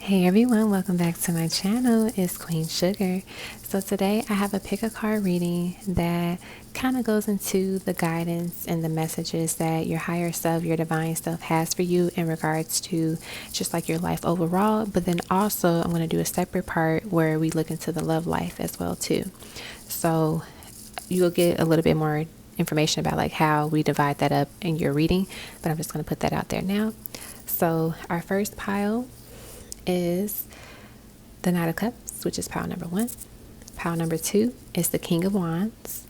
Hey everyone, welcome back to my channel. It's Queen Sugar. So today I have a pick a card reading that kind of goes into the guidance and the messages that your higher self, your divine self has for you in regards to just like your life overall. But then also I'm going to do a separate part where we look into the love life as well too. So you'll get a little bit more information about like how we divide that up in your reading, but I'm just going to put that out there now. So our first pile is the Knight of Cups, which is pile number 1. Pile number 2 is the King of Wands.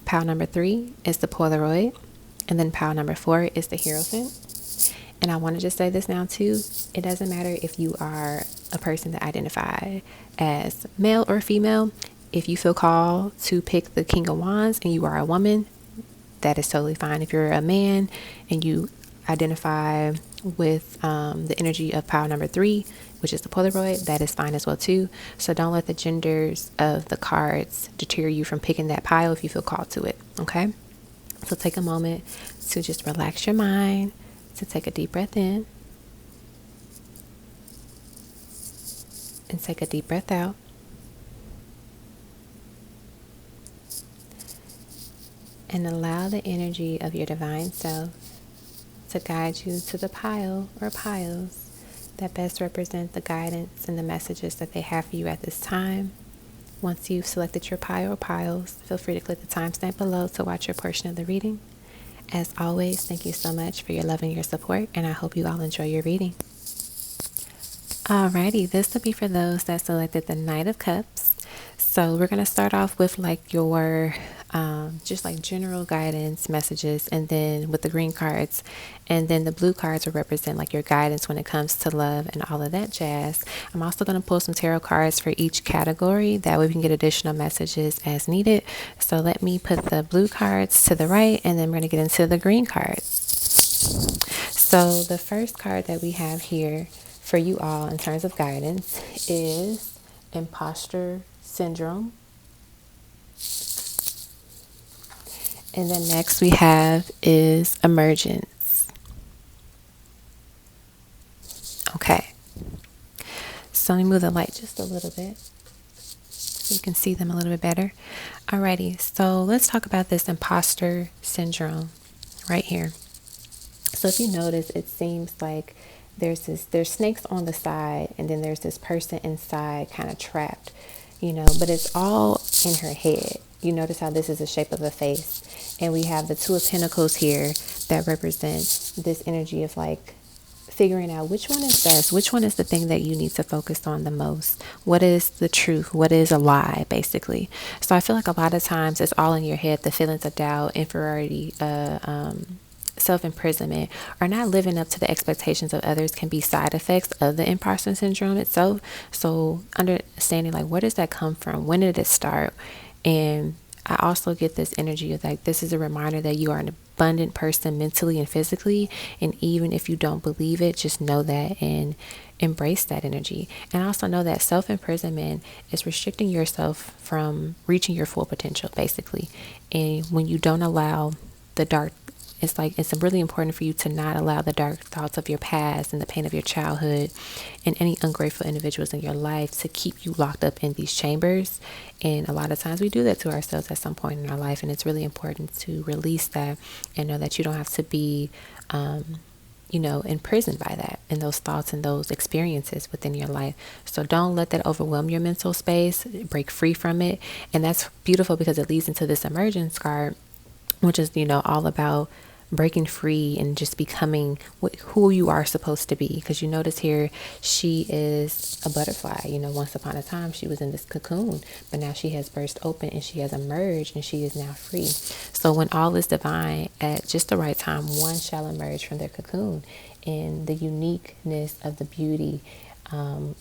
Pile number 3 is the Polaroid. And then pile number 4 is the Hierophant. And I want to just say this now too. It doesn't matter if you are a person that identify as male or female. If you feel called to pick the King of Wands and you are a woman, that is totally fine. If you're a man and you identify with the energy of pile number 3, which is the Polaroid, that is fine as well too. So don't let the genders of the cards deter you from picking that pile if you feel called to it. Okay, so take a moment to just relax your mind, to take a deep breath in and take a deep breath out. And allow the energy of your divine self to guide you to the pile or piles that best represent the guidance and the messages that they have for you at this time. Once you've selected your pile or piles, feel free to click the timestamp below to watch your portion of the reading. As always, thank you so much for your love and your support, and I hope you all enjoy your reading. Alrighty, this will be for those that selected the Knight of Cups. So we're going to start off with like your just like general guidance messages, and then with the green cards, and then the blue cards will represent like your guidance when it comes to love and all of that jazz. I'm also going to pull some tarot cards for each category, that way we can get additional messages as needed. So let me put the blue cards to the right, and then we're going to get into the green cards. So the first card that we have here for you all in terms of guidance is Imposter Syndrome. And then next we have is Emergence. Okay. So let me move the light just a little bit so you can see them a little bit better. Alrighty, so let's talk about this Imposter Syndrome right here. So if you notice, it seems like there's snakes on the side, and then there's this person inside kind of trapped, but it's all in her head. You notice how this is the shape of a face, and we have the Two of Pentacles here that represent this energy of like figuring out which one is best, which one is the thing that you need to focus on the most, what is the truth, what is a lie, basically. So I feel like a lot of times it's all in your head. The feelings of doubt, inferiority, self-imprisonment, or not living up to the expectations of others can be side effects of the imposter syndrome itself. So understanding like, where does that come from? When did it start? And I also get this energy of like, this is a reminder that you are an abundant person mentally and physically. And even if you don't believe it, just know that and embrace that energy. And also know that self-imprisonment is restricting yourself from reaching your full potential, basically. And when you don't allow the dark, it's really important for you to not allow the dark thoughts of your past and the pain of your childhood and any ungrateful individuals in your life to keep you locked up in these chambers. And a lot of times we do that to ourselves at some point in our life, and it's really important to release that and know that you don't have to be imprisoned by that and those thoughts and those experiences within your life. So don't let that overwhelm your mental space. Break free from it. And that's beautiful because it leads into this emergence card, which is all about breaking free and just becoming who you are supposed to be. Because you notice here, she is a butterfly. Once upon a time she was in this cocoon, but now she has burst open and she has emerged, and she is now free. So when all is divine, at just the right time, one shall emerge from their cocoon. And the uniqueness of the beauty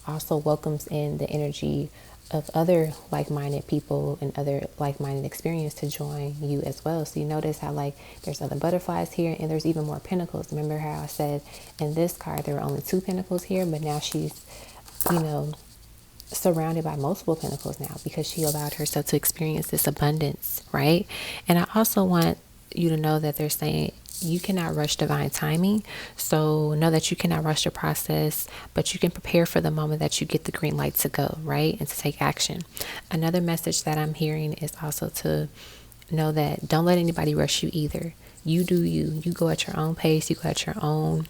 also welcomes in the energy of other like-minded people and other like-minded experience to join you as well. So you notice how like there's other butterflies here, and there's even more pentacles. Remember how I said in this card there were only 2 pentacles here, but now she's surrounded by multiple pentacles now because she allowed herself to experience this abundance, right? And I also want you to know that they're saying you cannot rush divine timing. So know that you cannot rush the process, but you can prepare for the moment that you get the green light to go, right? And to take action. Another message that I'm hearing is also to know that don't let anybody rush you either. You do you. You go at your own pace, you go at your own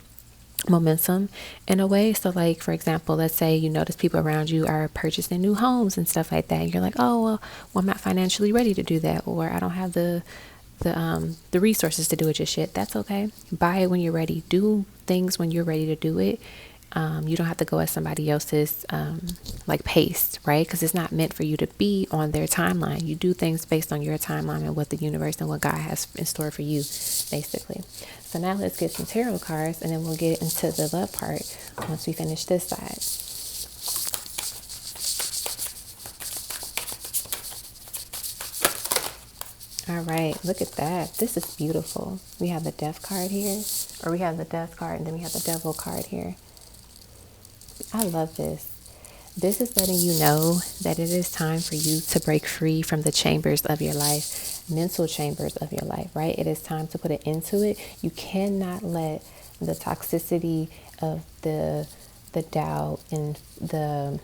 momentum in a way. So like, for example, let's say you notice people around you are purchasing new homes and stuff like that, and you're like, oh well, I'm not financially ready to do that, or I don't have the resources to do it just yet. That's okay. Buy it when you're ready. Do things when you're ready to do it. You don't have to go at somebody else's like pace, right? Because it's not meant for you to be on their timeline. You do things based on your timeline and what the universe and what God has in store for you, basically. So now let's get some tarot cards, and then we'll get into the love part once we finish this side. All right, look at that. This is beautiful. We have the Death card here, or we have the Death card, and then we have the Devil card here. I love this. This is letting you know that it is time for you to break free from the chambers of your life, mental chambers of your life, right? It is time to put an end to it. You cannot let the toxicity of the doubt and the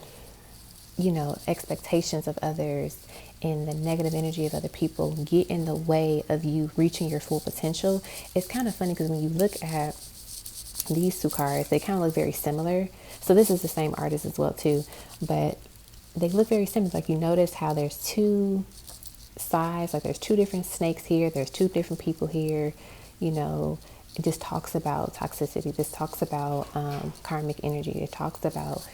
expectations of others and the negative energy of other people get in the way of you reaching your full potential. It's kind of funny because when you look at these two cards, they kind of look very similar. So this is the same artist as well too, but they look very similar. Like, you notice how there's two sides, like there's two different snakes here, there's two different people here. It just talks about toxicity. This talks about karmic energy. It talks about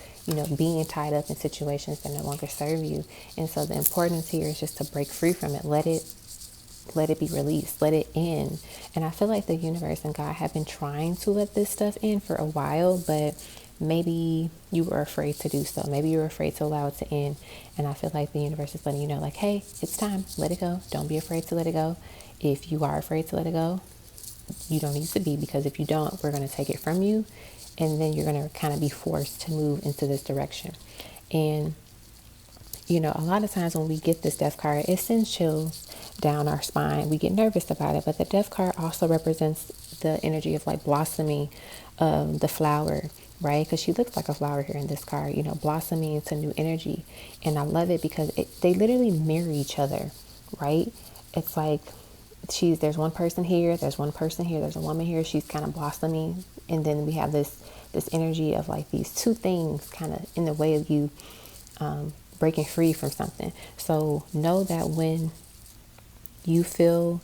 being tied up in situations that no longer serve you. And so the importance here is just to break free from it. Let it be released, let it in. And I feel like the universe and God have been trying to let this stuff in for a while, but maybe you were afraid to do so. Maybe you were afraid to allow it to end. And I feel like the universe is letting you know, like, hey, it's time. Let it go. Don't be afraid to let it go. If you are afraid to let it go, you don't need to be, because if you don't, we're going to take it from you. And then you're going to kind of be forced to move into this direction. And a lot of times when we get this Death card, it sends chills down our spine. We get nervous about it. But the Death card also represents the energy of like blossoming the flower, right? Because she looks like a flower here in this card, blossoming into new energy. And I love it because they literally mirror each other, right? It's like there's one person here, there's one person here, there's a woman here. She's kind of blossoming. And then we have this energy of like these two things kind of in the way of you breaking free from something. So know that when you feel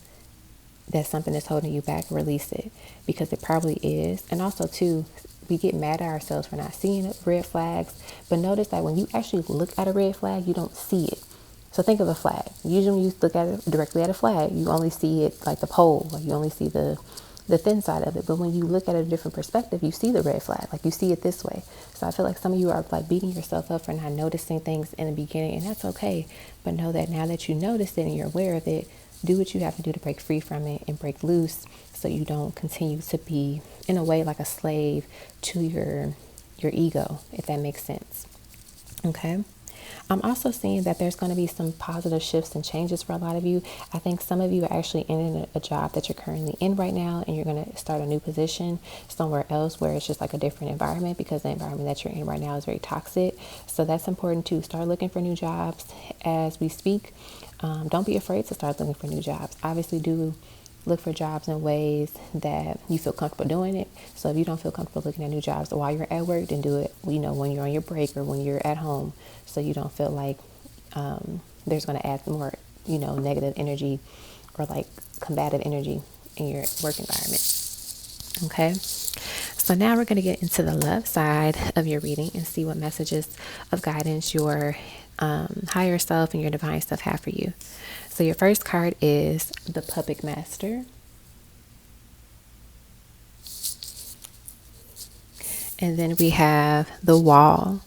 that something is holding you back, release it, because it probably is. And also too, we get mad at ourselves for not seeing red flags, but notice that when you actually look at a red flag, you don't see it. So think of a flag. Usually when you look at it directly at a flag, you only see it like the pole, like you only see the thin side of it. But when you look at a different perspective, you see the red flag, like you see it this way. So I feel like some of you are like beating yourself up for not noticing things in the beginning, and that's okay. But know that now that you notice it and you're aware of it, do what you have to do to break free from it and break loose, so you don't continue to be in a way like a slave to your ego, if that makes sense. Okay. I'm also seeing that there's going to be some positive shifts and changes for a lot of you. I think some of you are actually in a job that you're currently in right now, and you're going to start a new position somewhere else where it's just like a different environment, because the environment that you're in right now is very toxic. So that's important too. Start looking for new jobs as we speak. Don't be afraid to start looking for new jobs. Obviously, do look for jobs in ways that you feel comfortable doing it. So if you don't feel comfortable looking at new jobs while you're at work, then do it, when you're on your break or when you're at home, so you don't feel like there's going to add more, negative energy or like combative energy in your work environment. Okay. So now we're going to get into the love side of your reading and see what messages of guidance your higher self and your divine self have for you. So your first card is the Puppet Master. And then we have the Wall.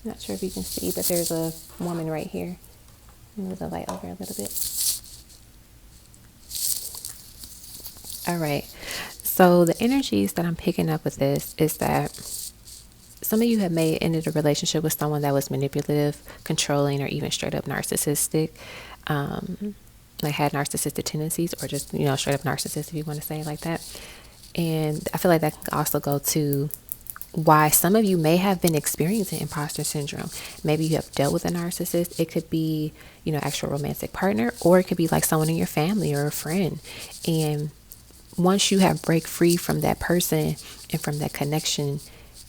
Not sure if you can see, but there's a woman right here. Move the light over a little bit. All right. So the energies that I'm picking up with this is that some of you have ended a relationship with someone that was manipulative, controlling, or even straight up narcissistic. like had narcissistic tendencies, or just, straight up narcissist, if you want to say it like that. And I feel like that can also go to why some of you may have been experiencing imposter syndrome. Maybe you have dealt with a narcissist. It could be, actual romantic partner, or it could be like someone in your family or a friend. And once you have break free from that person and from that connection,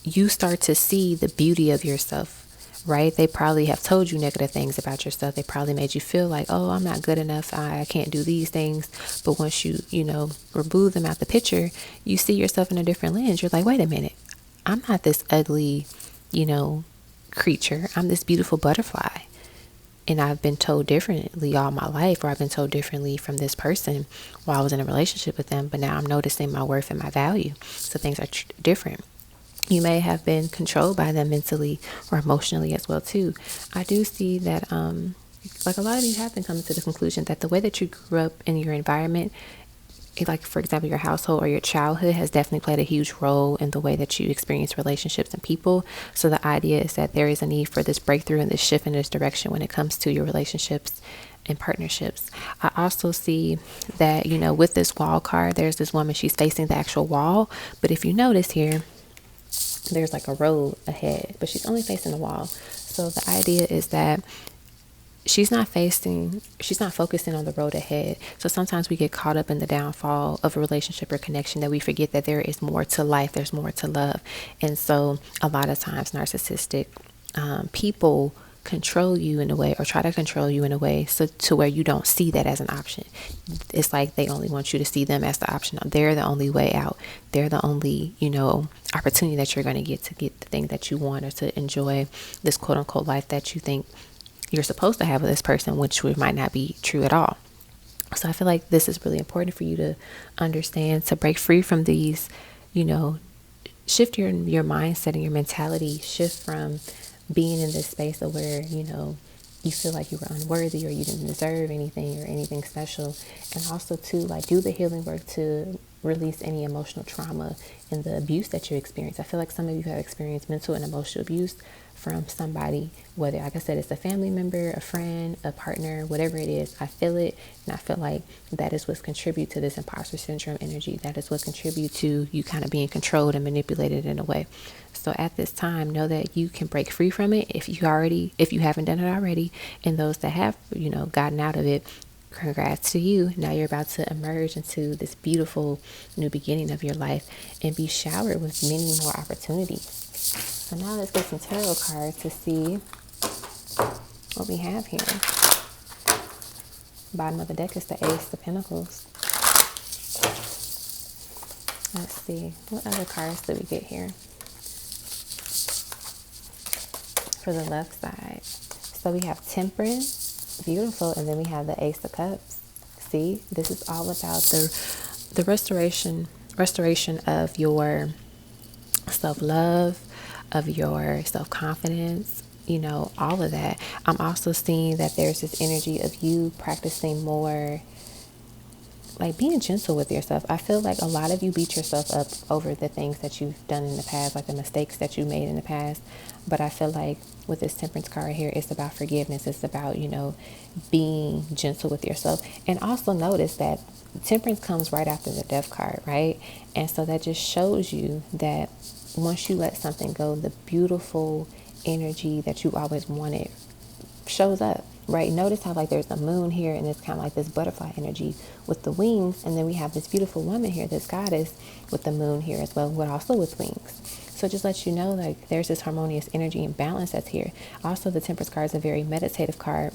you start to see the beauty of yourself, right? They probably have told you negative things about yourself. They probably made you feel like, oh, I'm not good enough. I can't do these things. But once you, remove them out the picture, you see yourself in a different lens. You're like, wait a minute. I'm not this ugly, creature. I'm this beautiful butterfly. And I've been told differently all my life, or I've been told differently from this person while I was in a relationship with them. But now I'm noticing my worth and my value. So things are different. You may have been controlled by them mentally or emotionally as well too. I do see that like a lot of you have been coming to the conclusion that the way that you grew up in your environment, like for example your household or your childhood, has definitely played a huge role in the way that you experience relationships and people. So the idea is that there is a need for this breakthrough and this shift in this direction when it comes to your relationships and partnerships. I also see that, with this wall card, there's this woman, she's facing the actual wall. But if you notice here, there's like a road ahead, but she's only facing the wall. So the idea is that she's not focusing on the road ahead. So sometimes we get caught up in the downfall of a relationship or connection that we forget that there is more to life, there's more to love. And so a lot of times narcissistic people control you in a way, or try to control you in a way, so to where you don't see that as an option. It's like they only want you to see them as the option. They're the only way out. They're the only, opportunity that you're going to get the thing that you want, or to enjoy this quote unquote life that you think you're supposed to have with this person, which might not be true at all. So I feel like this is really important for you to understand, to break free from these, shift your mindset and your mentality, shift from being in this space of where, you feel like you were unworthy or you didn't deserve anything or anything special. And also to like do the healing work to release any emotional trauma and the abuse that you experience. I feel like some of you have experienced mental and emotional abuse from somebody, whether, like I said, it's a family member, a friend, a partner, whatever it is. I feel it, and I feel like that is what's contribute to this imposter syndrome energy. That is what contribute to you kind of being controlled and manipulated in a way. So at this time, know that you can break free from it if you haven't done it already. And those that have, gotten out of it, congrats to you. Now you're about to emerge into this beautiful new beginning of your life and be showered with many more opportunities. So now let's get some tarot cards to see what we have here. Bottom of the deck is the Ace of Pentacles. Let's see, what other cards do we get here for the left side? So we have Temperance, beautiful, and then we have the Ace of Cups. See, this is all about the restoration of your self-love, of your self-confidence, all of that. I'm also seeing that there's this energy of you practicing more, like being gentle with yourself. I feel like a lot of you beat yourself up over the things that you've done in the past, like the mistakes that you made in the past. But I feel like with this Temperance card here, it's about forgiveness. It's about, being gentle with yourself. And also notice that Temperance comes right after the Death card, right? And so that just shows you that once you let something go, the beautiful energy that you always wanted shows up, right? Notice how like there's a moon here, and it's kind of like this butterfly energy with the wings, and then we have this beautiful woman here, this goddess with the moon here as well, but also with wings. So just let you know, like there's this harmonious energy and balance that's here. Also, the Temperance card is a very meditative card,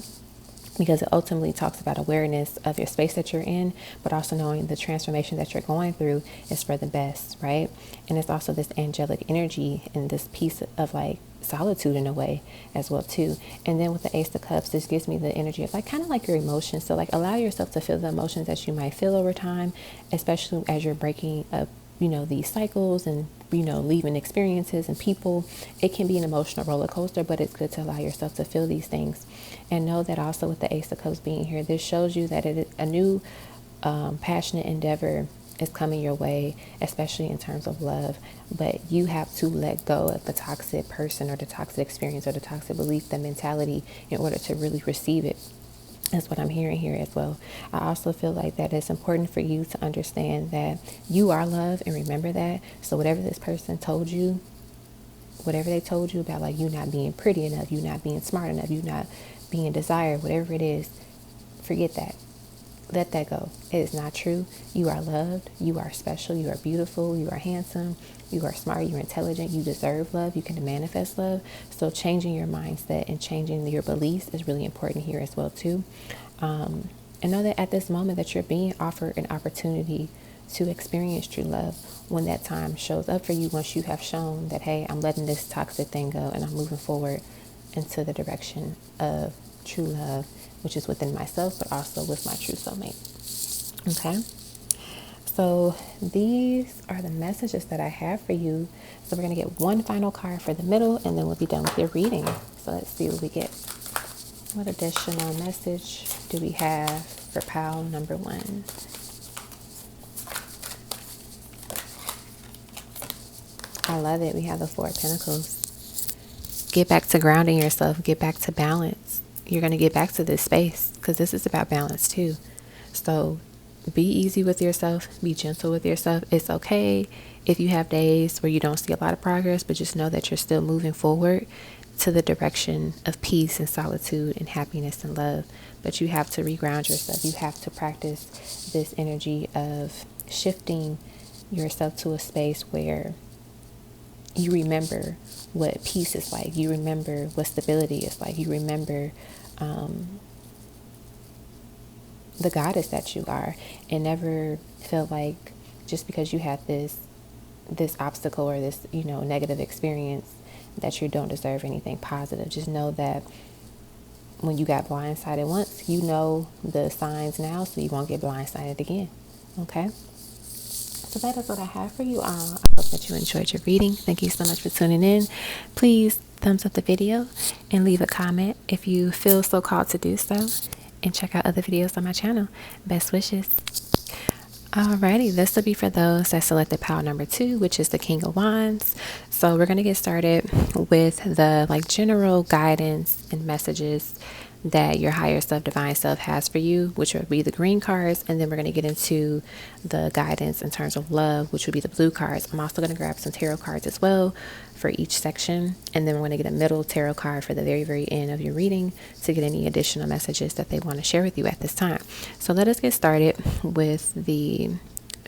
because it ultimately talks about awareness of your space that you're in, but also knowing the transformation that you're going through is for the best, right? And it's also this angelic energy and this piece of like solitude in a way as well too. And then with the Ace of Cups, this gives me the energy of like kind of like your emotions. So like allow yourself to feel the emotions that you might feel over time, especially as you're breaking up, these cycles and, leaving experiences and people. It can be an emotional roller coaster, but it's good to allow yourself to feel these things. And know that also with the Ace of Cups being here, this shows you that it is a new passionate endeavor is coming your way, especially in terms of love. But you have to let go of the toxic person or the toxic experience or the toxic belief, the mentality, in order to really receive it. That's what I'm hearing here as well. I also feel like that it's important for you to understand that you are love and remember that. So whatever this person told you, whatever they told you about like you not being pretty enough, you not being smart enough, you not being desired, whatever it is, forget that. Let that go. It is not true. You are loved. You are special. You are beautiful. You are handsome. You are smart. You're intelligent. You deserve love. You can manifest love. So changing your mindset and changing your beliefs is really important here as well too. And know that at this moment that you're being offered an opportunity to experience true love when that time shows up for you, once you have shown that, hey, I'm letting this toxic thing go and I'm moving forward into the direction of true love, which is within myself, but also with my true soulmate. Okay. So these are the messages that I have for you. So we're going to get one final card for the middle and then we'll be done with your reading. So let's see what we get. What additional message do we have for pile number 1? I love it. We have the 4 of Pentacles. Get back to grounding yourself. Get back to balance. You're going to get back to this space because this is about balance too. So be easy with yourself. Be gentle with yourself. It's okay if you have days where you don't see a lot of progress, but just know that you're still moving forward to the direction of peace and solitude and happiness and love. But you have to reground yourself. You have to practice this energy of shifting yourself to a space where you remember what peace is like. You remember what stability is like. You remember the goddess that you are, and never feel like just because you had this obstacle or this negative experience that you don't deserve anything positive. Just know that when you got blindsided once, you know the signs now, so you won't get blindsided again. Okay. So that is what I have for you all. I hope that you enjoyed your reading. Thank you so much for tuning in. Please thumbs up the video and leave a comment if you feel so called to do so. And check out other videos on my channel. Best wishes. Alrighty, this will be for those that selected pile number 2, which is the King of Wands. So we're going to get started with the general guidance and messages that your higher self, divine self has for you, which would be the green cards. And then we're going to get into the guidance in terms of love, which would be the blue cards. I'm also going to grab some tarot cards as well for each section. And then we're going to get a middle tarot card for the very, very end of your reading to get any additional messages that they want to share with you at this time. So let us get started with the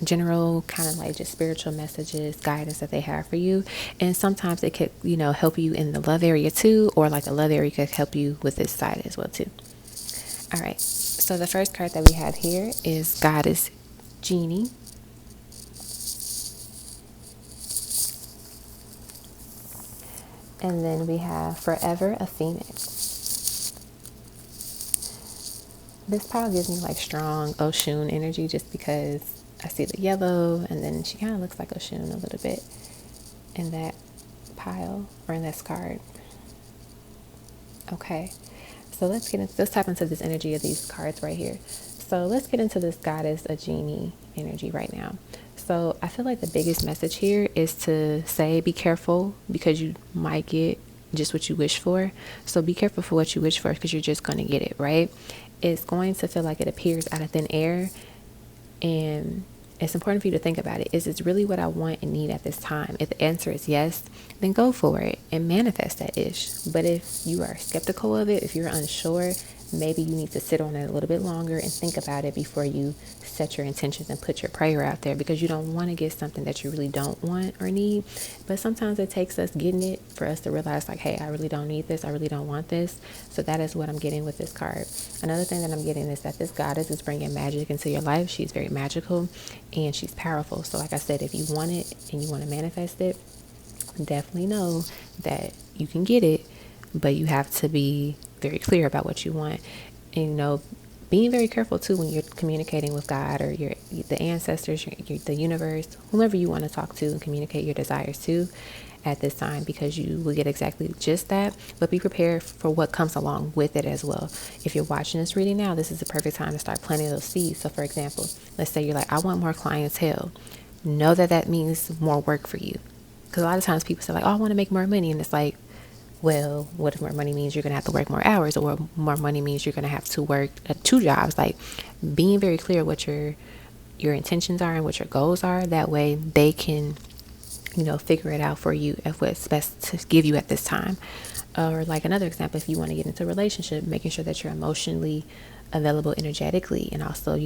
general kind of just spiritual messages, guidance that they have for you. And sometimes it could help you in the love area too, or the love area could help you with this side as well too. All right, so the first card that we have here is Goddess Genie. And then we have Forever a Phoenix. This pile gives me strong Oshun energy just because I see the yellow, and then she kind of looks like Oshun a little bit in that pile or in this card. Okay, so let's tap into this energy of these cards right here. So let's get into this Goddess, a Genie energy right now. So I feel like the biggest message here is to say, be careful because you might get just what you wish for. So be careful for what you wish for because you're just going to get it, right? It's going to feel like it appears out of thin air. And it's important for you to think about it. Is this really what I want and need at this time? If the answer is yes, then go for it and manifest that ish. But if you are skeptical of it, if you're unsure, maybe you need to sit on it a little bit longer and think about it before you set your intentions and put your prayer out there, because you don't want to get something that you really don't want or need. But sometimes it takes us getting it for us to realize hey, I really don't need this. I really don't want this. So that is what I'm getting with this card. Another thing that I'm getting is that this goddess is bringing magic into your life. She's very magical and she's powerful. So like I said, if you want it and you want to manifest it, definitely know that you can get it, but you have to be very clear about what you want. And being very careful too when you're communicating with God or the ancestors, the universe, whomever you want to talk to and communicate your desires to at this time, because you will get exactly just that. But be prepared for what comes along with it as well. If you're watching this reading now, this is the perfect time to start planting those seeds. So for example, let's say you're I want more clientele. Know that means more work for you. Because a lot of times people say oh, I want to make more money. And it's well, what if more money means you're going to have to work more hours, or more money means you're going to have to work 2 jobs? Like, being very clear what your intentions are and what your goals are. That way they can, figure it out for you of what's best to give you at this time. Or like another example, if you want to get into a relationship, making sure that you're emotionally available energetically, and also,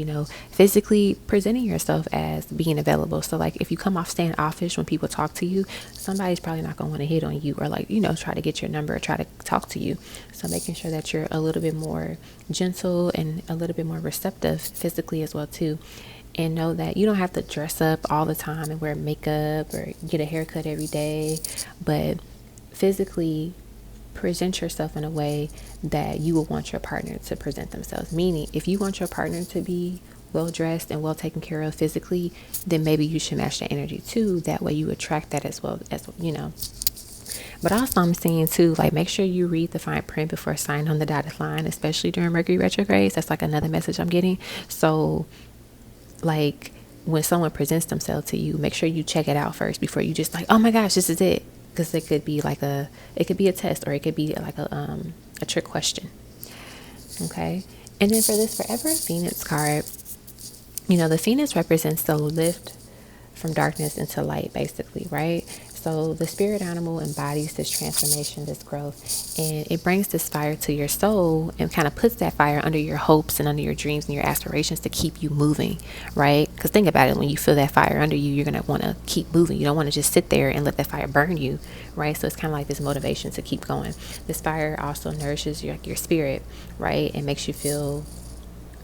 physically presenting yourself as being available. So like if you come off standoffish when people talk to you, somebody's probably not going to want to hit on you, or like, try to get your number or try to talk to you. So making sure that you're a little bit more gentle and a little bit more receptive physically as well too. And know that you don't have to dress up all the time and wear makeup or get a haircut every day, but physically present yourself in a way that you will want your partner to present themselves. Meaning, if you want your partner to be well dressed and well taken care of physically, then maybe you should match the energy too. That way you attract that as well, But also I'm saying too, like, make sure you read the fine print before signing on the dotted line, especially during Mercury retrogrades. That's like another message I'm getting. So like when someone presents themselves to you, make sure you check it out first before you just like, oh my gosh, this is it. Because it could be like it could be a test, or it could be like a trick question. Okay. And then for this Forever Phoenix card, the Phoenix represents the lift from darkness into light, basically, right? So the spirit animal embodies this transformation, this growth, and it brings this fire to your soul and kind of puts that fire under your hopes and under your dreams and your aspirations to keep you moving, right? Because think about it, when you feel that fire under you, you're going to want to keep moving. You don't want to just sit there and let that fire burn you, right? So it's kind of like this motivation to keep going. This fire also nourishes your spirit, right? It makes you feel,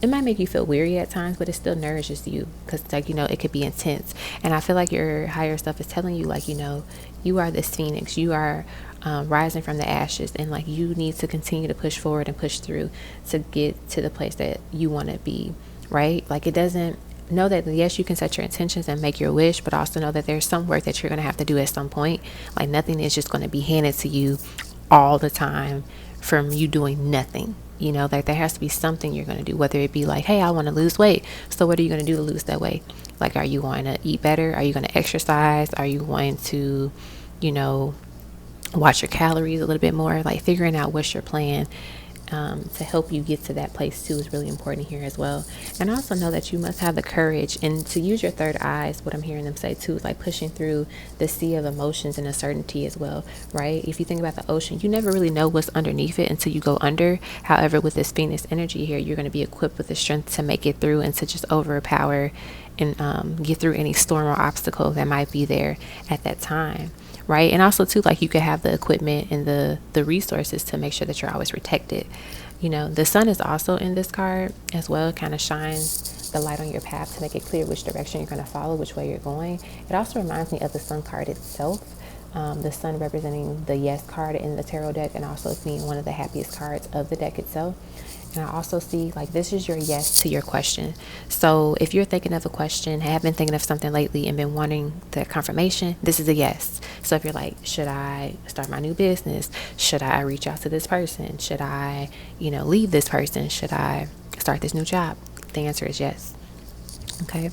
it might make you feel weary at times, but it still nourishes you, because like, it could be intense. And I feel like your higher self is telling you, like, you are this phoenix, you are rising from the ashes, and like you need to continue to push forward and push through to get to the place that you want to be, right? Like, it doesn't, know that yes, you can set your intentions and make your wish, but also know that there's some work that you're going to have to do at some point. Like, nothing is just going to be handed to you all the time from you doing nothing. Like, there has to be something you're going to do, whether it be like, hey, I want to lose weight. So what are you going to do to lose that weight? Like, are you going to eat better? Are you going to exercise? Are you going to, watch your calories a little bit more? Like, figuring out what's your plan to help you get to that place too is really important here as well. And also know that you must have the courage and to use your third eye is what I'm hearing them say too, is like pushing through the sea of emotions and uncertainty as well, right? If you think about the ocean, you never really know what's underneath it until you go under. However, with this Phoenix energy here, you're going to be equipped with the strength to make it through and to just overpower and get through any storm or obstacle that might be there at that time, right? And also too, like, you could have the equipment and the resources to make sure that you're always protected. The sun is also in this card as well. It kind of shines the light on your path to make it clear which direction you're going to follow, which way you're going. It also reminds me of the sun card itself. The sun representing the yes card in the tarot deck, and also being one of the happiest cards of the deck itself. And I also see, like, this is your yes to your question. So if you're thinking of a question, have been thinking of something lately and been wanting the confirmation, this is a yes. So if you're like, should I start my new business? Should I reach out to this person? Should I, leave this person? Should I start this new job? The answer is yes. Okay.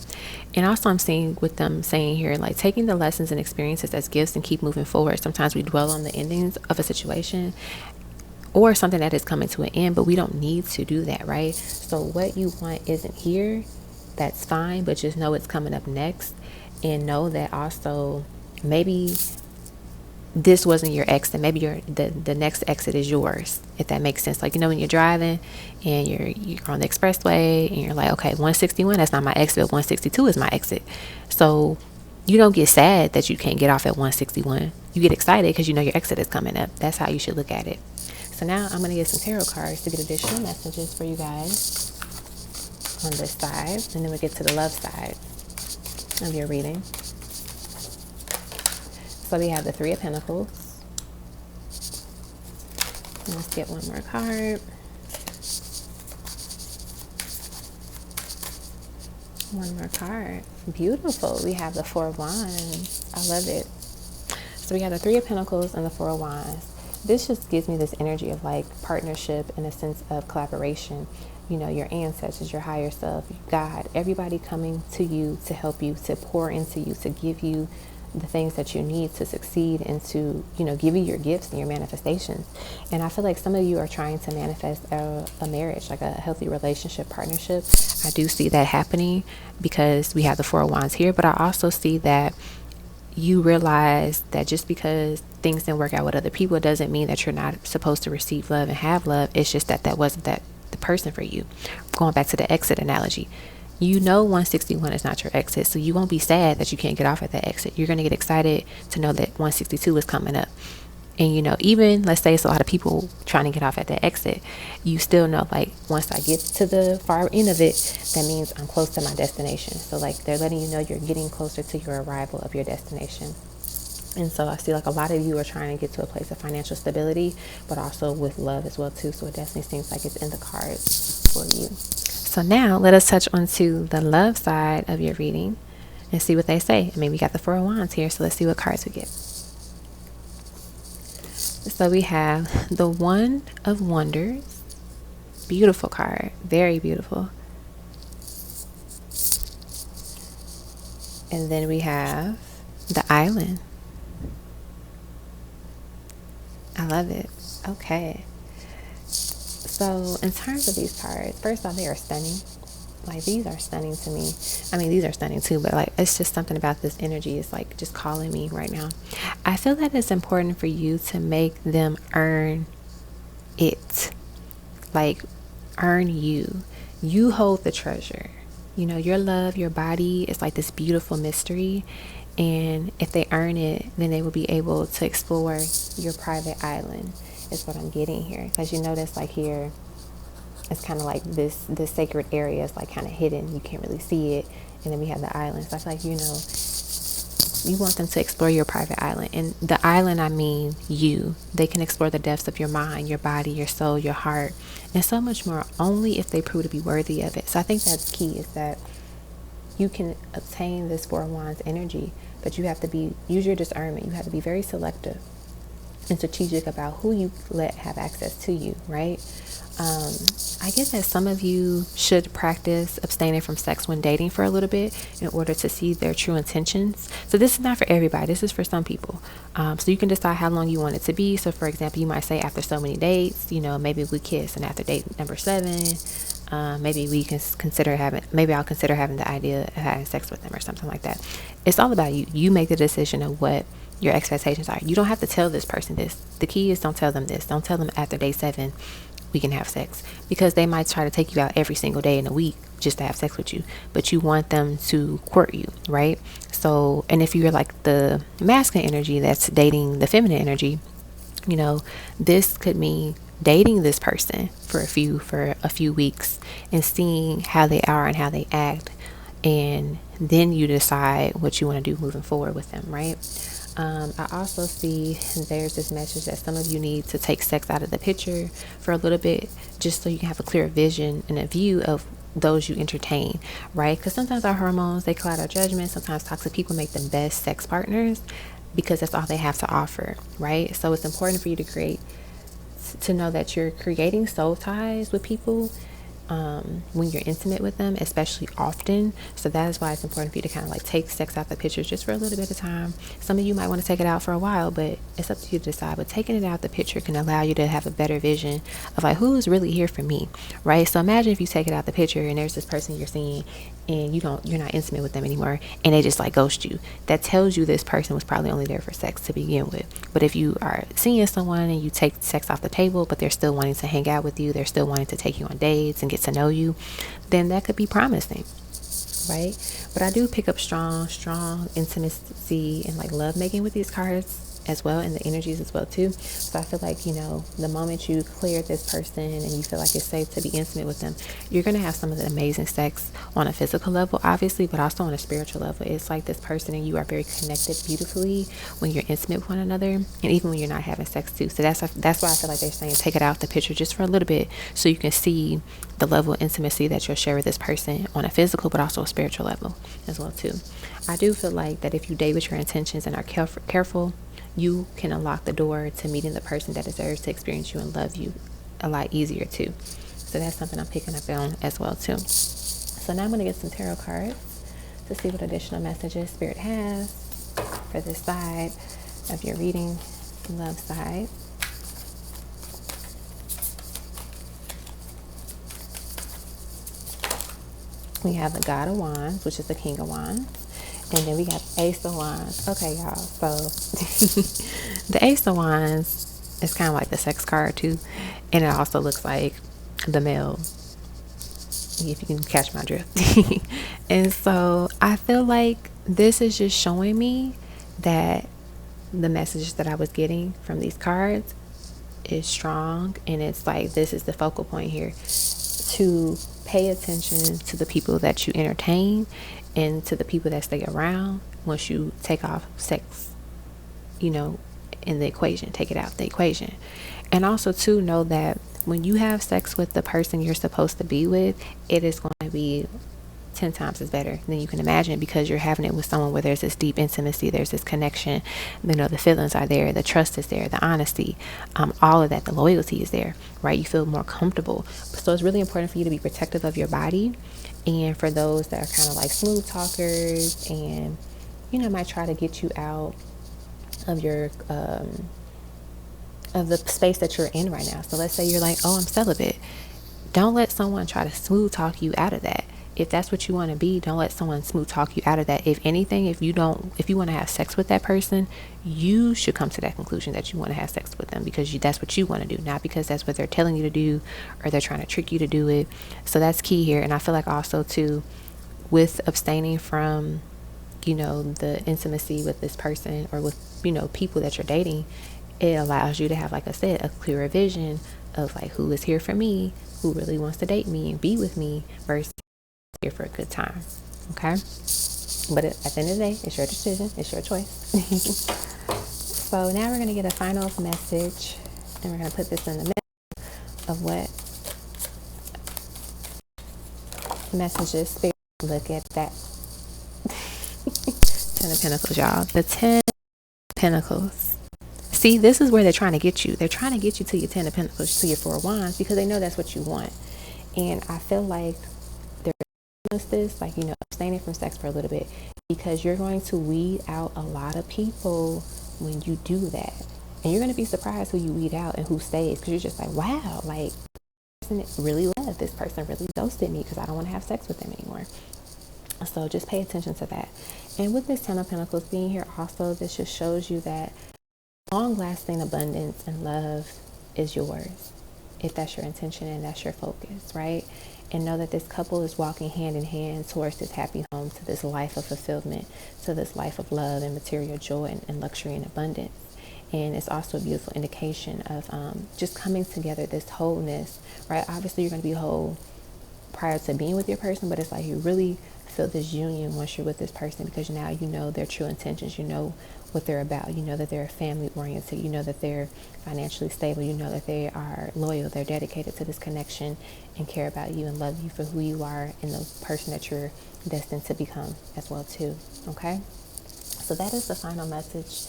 And also I'm seeing with them saying here, like, taking the lessons and experiences as gifts and keep moving forward. Sometimes we dwell on the endings of a situation or something that is coming to an end, but we don't need to do that, right? So what you want isn't here, that's fine, but just know it's coming up next, and know that also maybe this wasn't your exit. Maybe the next exit is yours, if that makes sense. Like, when you're driving and you're on the expressway and you're like, okay, 161, that's not my exit, but 162 is my exit. So you don't get sad that you can't get off at 161. You get excited because your exit is coming up. That's how you should look at it. So now I'm going to get some tarot cards to get additional messages for you guys on this side. And then we get to the love side of your reading. So we have the Three of Pentacles. And let's get one more card. One more card. Beautiful. We have the Four of Wands. I love it. So we have the Three of Pentacles and the Four of Wands. This just gives me this energy of like partnership and a sense of collaboration. Your ancestors, your higher self, God, everybody coming to you to help you, to pour into you, to give you the things that you need to succeed and to, give you your gifts and your manifestations. And I feel like some of you are trying to manifest a marriage, like a healthy relationship, partnership. I do see that happening because we have the Four of Wands here, but I also see that you realize that just because things didn't work out with other people doesn't mean that you're not supposed to receive love and have love. It's just that wasn't the person for you. Going back to the exit analogy, 161 is not your exit, so you won't be sad that you can't get off at that exit. You're going to get excited to know that 162 is coming up. And even let's say it's a lot of people trying to get off at that exit, you still know, like, once I get to the far end of it, that means I'm close to my destination. So like, they're letting you know you're getting closer to your arrival of your destination. And so I see like a lot of you are trying to get to a place of financial stability, but also with love as well too. So it definitely seems like it's in the cards for you. So now let us touch onto the love side of your reading and see what they say. I mean, we got the Four of Wands here, so let's see what cards we get. So we have the Wand of Wonders. Beautiful card. Very beautiful. And then we have the Island. I love it. Okay. So in terms of these cards, first off, they are stunning. Like, these are stunning to me. I mean, these are stunning too, but like, it's just something about this energy is like just calling me right now. I feel that it's important for you to make them earn it. Like, earn you. You hold the treasure. Your love, your body is like this beautiful mystery. And if they earn it, then they will be able to explore your private island, is what I'm getting here. Because you notice, like, here, it's kind of like this sacred area is like kind of hidden. You can't really see it. And then we have the island. So I feel like, you want them to explore your private island. And the island, I mean you. They can explore the depths of your mind, your body, your soul, your heart, and so much more, only if they prove to be worthy of it. So I think that's key, is that you can obtain this Four of Wands energy, but you have to use your discernment. You have to be very selective and strategic about who you let have access to you, right? I get that some of you should practice abstaining from sex when dating for a little bit in order to see their true intentions. So this is not for everybody. This is for some people. So you can decide how long you want it to be. So for example, you might say after so many dates, maybe we kiss, and after date number 7, maybe I'll consider having the idea of having sex with them or something like that. It's all about you. You make the decision of what your expectations are. You don't have to tell this person this. The key is, don't tell them this. Don't tell them after day 7 we can have sex, because they might try to take you out every single day in a week just to have sex with you, but you want them to court you, right? So, and if you're like the masculine energy that's dating the feminine energy, this could mean dating this person for a few weeks and seeing how they are and how they act, and then you decide what you want to do moving forward with them, right? I also see there's this message that some of you need to take sex out of the picture for a little bit, just so you can have a clear vision and a view of those you entertain, right? Because sometimes our hormones, they cloud our judgment. Sometimes toxic people make the best sex partners because that's all they have to offer, right? So it's important for you to know that you're creating soul ties with people when you're intimate with them, especially often. So that is why it's important for you to kind of like take sex out the picture just for a little bit of time. Some of you might want to take it out for a while, but it's up to you to decide. But taking it out the picture can allow you to have a better vision of like, who's really here for me, right? So imagine if you take it out the picture and there's this person you're seeing and you're not intimate with them anymore, and they just like ghost you. That tells you this person was probably only there for sex to begin with. But if you are seeing someone and you take sex off the table, but they're still wanting to hang out with you, they're still wanting to take you on dates and get to know you, then that could be promising, right? But I do pick up strong intimacy and like love making with these cards as well, and the energies as well too. So I feel like, the moment you clear this person and you feel like it's safe to be intimate with them, you're going to have some of the amazing sex on a physical level, obviously, but also on a spiritual level. It's like this person and you are very connected beautifully when you're intimate with one another, and even when you're not having sex too. So that's why I feel like they're saying take it out the picture just for a little bit, so you can see the level of intimacy that you'll share with this person on a physical but also a spiritual level as well too. I do feel like that if you date with your intentions and are careful, you can unlock the door to meeting the person that deserves to experience you and love you a lot easier too. So that's something I'm picking up on as well too. So now I'm going to get some tarot cards to see what additional messages Spirit has for this side of your reading, love side. We have the God of Wands, which is the King of Wands. And then we got Ace of Wands. Okay, y'all. So the Ace of Wands is kind of like the sex card too. And it also looks like the male, if you can catch my drift. And so I feel like this is just showing me that the messages that I was getting from these cards is strong. And it's like, this is the focal point here, to pay attention to the people that you entertain and to the people that stay around once you take off sex, in the equation, take it out the equation. And also to know that when you have sex with the person you're supposed to be with, it is going to be 10 times as better than you can imagine, because you're having it with someone where there's this deep intimacy, there's this connection, the feelings are there, the trust is there, the honesty, all of that, the loyalty is there, right? You feel more comfortable. So it's really important for you to be protective of your body. And for those that are kind of like smooth talkers and might try to get you out of your of the space that you're in right now. So let's say you're like, oh, I'm celibate. Don't let someone try to smooth talk you out of that. If that's what you want to be, don't let someone smooth talk you out of that. If anything, if you want to have sex with that person, you should come to that conclusion that you want to have sex with them, because that's what you want to do, not because that's what they're telling you to do or they're trying to trick you to do it. So that's key here. And I feel like also too, with abstaining from, the intimacy with this person or with, people that you're dating, it allows you to have, like I said, a clearer vision of like who is here for me, who really wants to date me and be with me versus here for a good time. Okay, but at the end of the day, it's your decision, it's your choice. So now we're going to get a final message, and we're going to put this in the middle of what messages spirit. Look at that. 10 of Pentacles, y'all. The 10 of Pentacles. See, this is where they're trying to get you. They're trying to get you to your 10 of Pentacles, to your 4 of Wands, because they know that's what you want. And I feel like they're this, like, abstaining from sex for a little bit, because you're going to weed out a lot of people when you do that. And you're going to be surprised who you weed out and who stays, because you're just like, wow, like, this person really left. This person really ghosted me because I don't want to have sex with them anymore. So just pay attention to that. And with this 10 of Pentacles being here also, this just shows you that long-lasting abundance and love is yours, if that's your intention and that's your focus, right? And know that this couple is walking hand in hand towards this happy home, to this life of fulfillment, to this life of love and material joy and luxury and abundance. And it's also a beautiful indication of just coming together, this wholeness, right? Obviously, you're going to be whole prior to being with your person, but it's like you really feel this union once you're with this person, because now you know their true intentions, you know what they're about, you know that they're family oriented, you know that they're financially stable, you know that they are loyal, they're dedicated to this connection and care about you and love you for who you are and the person that you're destined to become as well too. Okay, so that is the final message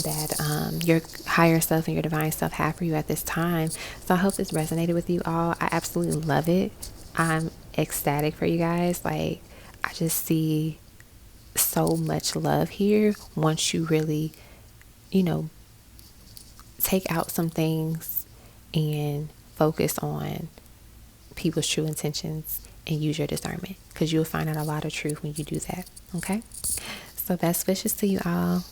that your higher self and your divine self have for you at this time. So I hope this resonated with you all. I absolutely love it. I'm ecstatic for you guys. Like, I just see so much love here once you really, take out some things and focus on people's true intentions and use your discernment, because you'll find out a lot of truth when you do that. Okay, so best wishes to you all.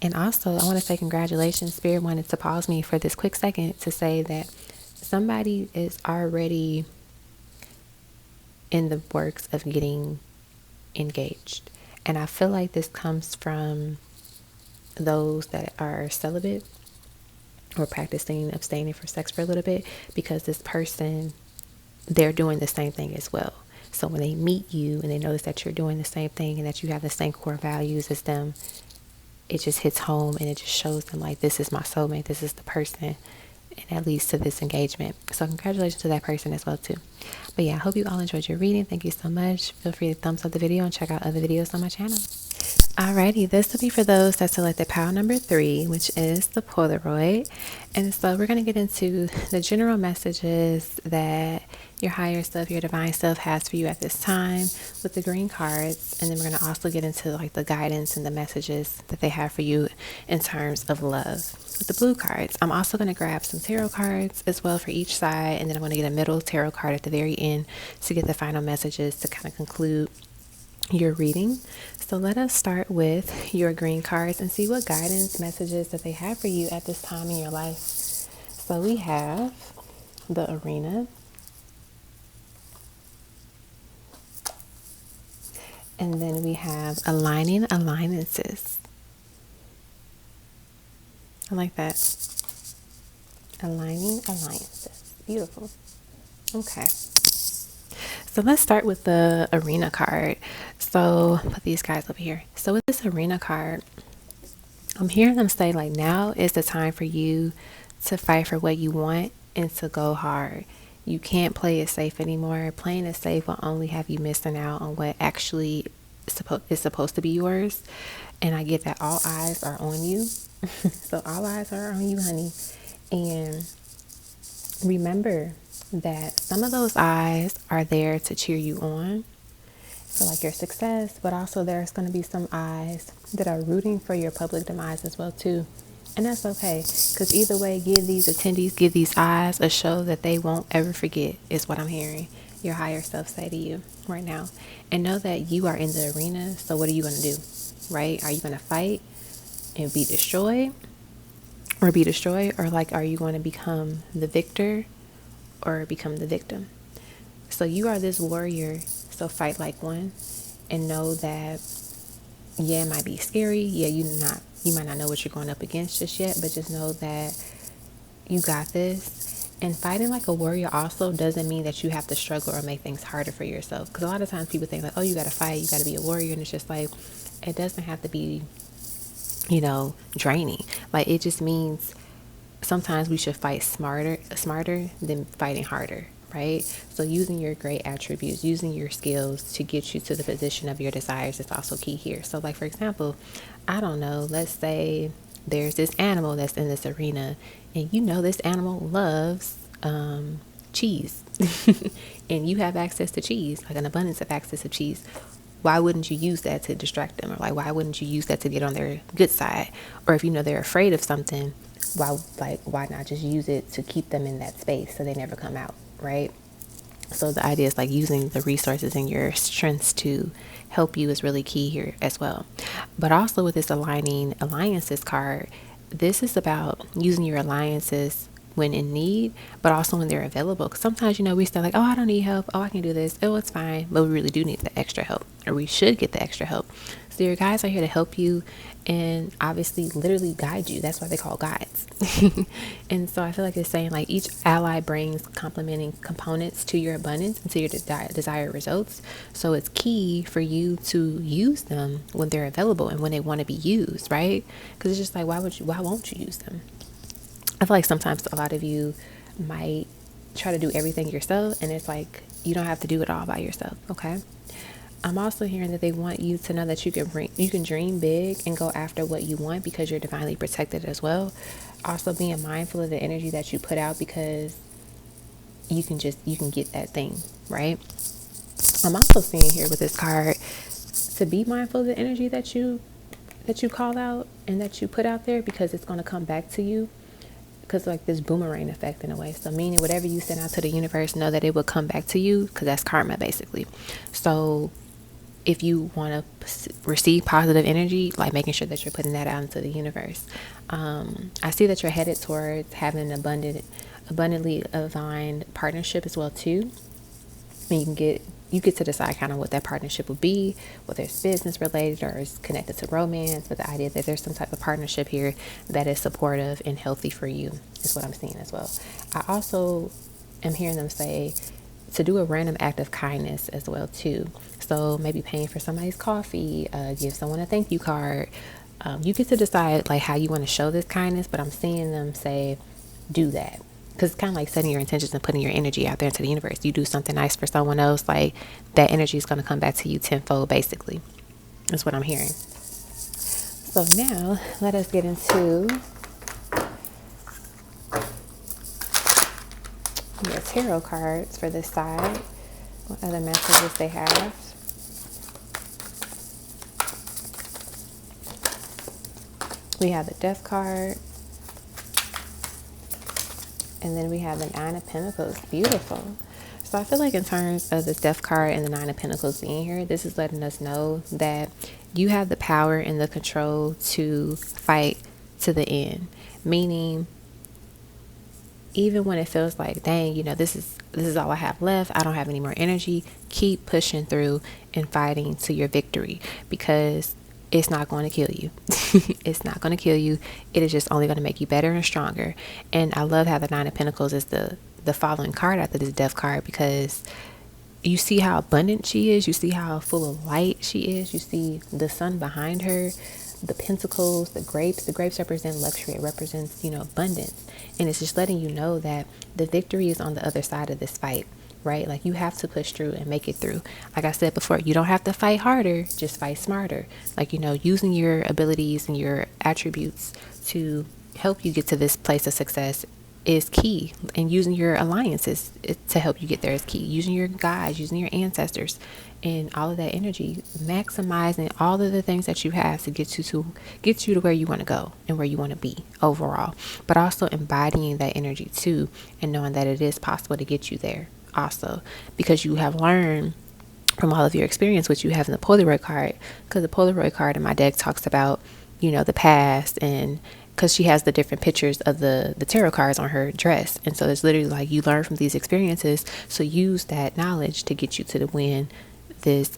And also, I want to say congratulations. Spirit wanted to pause me for this quick second to say that somebody is already in the works of getting engaged. And I feel like this comes from those that are celibate or practicing abstaining from sex for a little bit, because this person, they're doing the same thing as well. So when they meet you and they notice that you're doing the same thing and that you have the same core values as them, it just hits home and it just shows them like, this is my soulmate, this is the person, and that leads to this engagement. So congratulations to that person as well too. But yeah, I hope you all enjoyed your reading. Thank you so much. Feel free to thumbs up the video and check out other videos on my channel. Alrighty, this will be for those that selected pile number 3, which is the Polaroid. And so we're going to get into the general messages that your higher self, your divine self has for you at this time with the green cards. And then we're going to also get into like the guidance and the messages that they have for you in terms of love with the blue cards. I'm also going to grab some tarot cards as well for each side. And then I'm going to get a middle tarot card at the very end to get the final messages to kind of conclude your reading. So let us start with your green cards and see what guidance messages that they have for you at this time in your life. So we have the Arena, and then we have Aligning Alliances. I like that. Aligning Alliances. Beautiful. Okay. So let's start with the Arena card. So put these guys over here. So with this Arena card, I'm hearing them say like now is the time for you to fight for what you want and to go hard. You can't play it safe anymore. Playing it safe will only have you missing out on what actually is supposed to be yours. And I get that all eyes are on you. So all eyes are on you, honey. And remember that some of those eyes are there to cheer you on for like your success, but also there's going to be some eyes that are rooting for your public demise as well too. And that's okay, because either way, give these attendees, give these eyes a show that they won't ever forget, is what I'm hearing your higher self say to you right now. And know that you are in the arena. So what are you going to do, right? Are you going to fight and be destroyed, or like are you going to become the victor or become the victim? So you are this warrior, so fight like one, and know that it might be scary. You might not know what you're going up against just yet, but just know that you got this. And fighting like a warrior also doesn't mean that you have to struggle or make things harder for yourself, because a lot of times people think like, oh, you got to fight, you got to be a warrior, and it's just like, it doesn't have to be draining. Like, it just means sometimes we should fight smarter than fighting harder, right? So using your great attributes, using your skills to get you to the position of your desires is also key here. So like, for example, I don't know, let's say there's this animal that's in this arena, and this animal loves cheese and you have access to cheese, like an abundance of access to cheese. Why wouldn't you use that to distract them? Or like, why wouldn't you use that to get on their good side? Or if they're afraid of something, why not just use it to keep them in that space so they never come out, right? So the idea is like using the resources and your strengths to help you is really key here as well. But also with this Aligning Alliances card, this is about using your alliances when in need, but also when they're available. Because sometimes, we say like, oh, I don't need help. Oh, I can do this. Oh, it's fine. But we really do need the extra help, or we should get the extra help. So your guides are here to help you and obviously literally guide you. That's why they call guides. And so I feel like it's saying like each ally brings complementing components to your abundance and to your desired results. So it's key for you to use them when they're available and when they want to be used, right? Because it's just like, why won't you use them? I feel like sometimes a lot of you might try to do everything yourself, and it's like you don't have to do it all by yourself, okay? I'm also hearing that they want you to know that you can dream big and go after what you want because you're divinely protected as well. Also being mindful of the energy that you put out, because you can get that thing, right? I'm also seeing here with this card to be mindful of the energy that you call out and that you put out there, because it's going to come back to you. Because like this boomerang effect in a way. So meaning whatever you send out to the universe, know that it will come back to you, because that's karma basically. So if you want to receive positive energy, like making sure that you're putting that out into the universe. I see that you're headed towards having an abundantly aligned partnership as well too. And you get to decide kind of what that partnership would be, whether it's business related or is connected to romance. But the idea that there's some type of partnership here that is supportive and healthy for you is what I'm seeing as well. I also am hearing them say to do a random act of kindness as well too. So maybe paying for somebody's coffee, give someone a thank you card. You get to decide like how you want to show this kindness, but I'm seeing them say do that. Because it's kind of like setting your intentions and putting your energy out there into the universe. You do something nice for someone else, like that energy is going to come back to you tenfold, basically. That's what I'm hearing. So now let us get into the tarot cards for this side. What other messages they have. We have the Death card. And then we have the Nine of Pentacles. Beautiful. So I feel like in terms of the Death card and the Nine of Pentacles being here, this is letting us know that you have the power and the control to fight to the end. Meaning, even when it feels like, dang, this is all I have left, I don't have any more energy, keep pushing through and fighting to your victory, because it's not going to kill you. It's not going to kill you. It is just only going to make you better and stronger. And I love how the Nine of Pentacles is the following card after this Death card, because you see how abundant she is. You see how full of light she is. You see the sun behind her, the pentacles, the grapes. The grapes represent luxury. It represents, abundance. And it's just letting you know that the victory is on the other side of this fight, right? Like, you have to push through and make it through. Like I said before, you don't have to fight harder, just fight smarter. Like, using your abilities and your attributes to help you get to this place of success is key. And using your alliances to help you get there is key. Using your guides, using your ancestors, and all of that energy, maximizing all of the things that you have to get you to where you want to go and where you want to be overall, but also embodying that energy too, and knowing that it is possible to get you there also, because you have learned from all of your experience, which you have in the Polaroid card, because the Polaroid card in my deck talks about, the past, and because she has the different pictures of the tarot cards on her dress. And so it's literally like, you learn from these experiences, so use that knowledge to get you to win this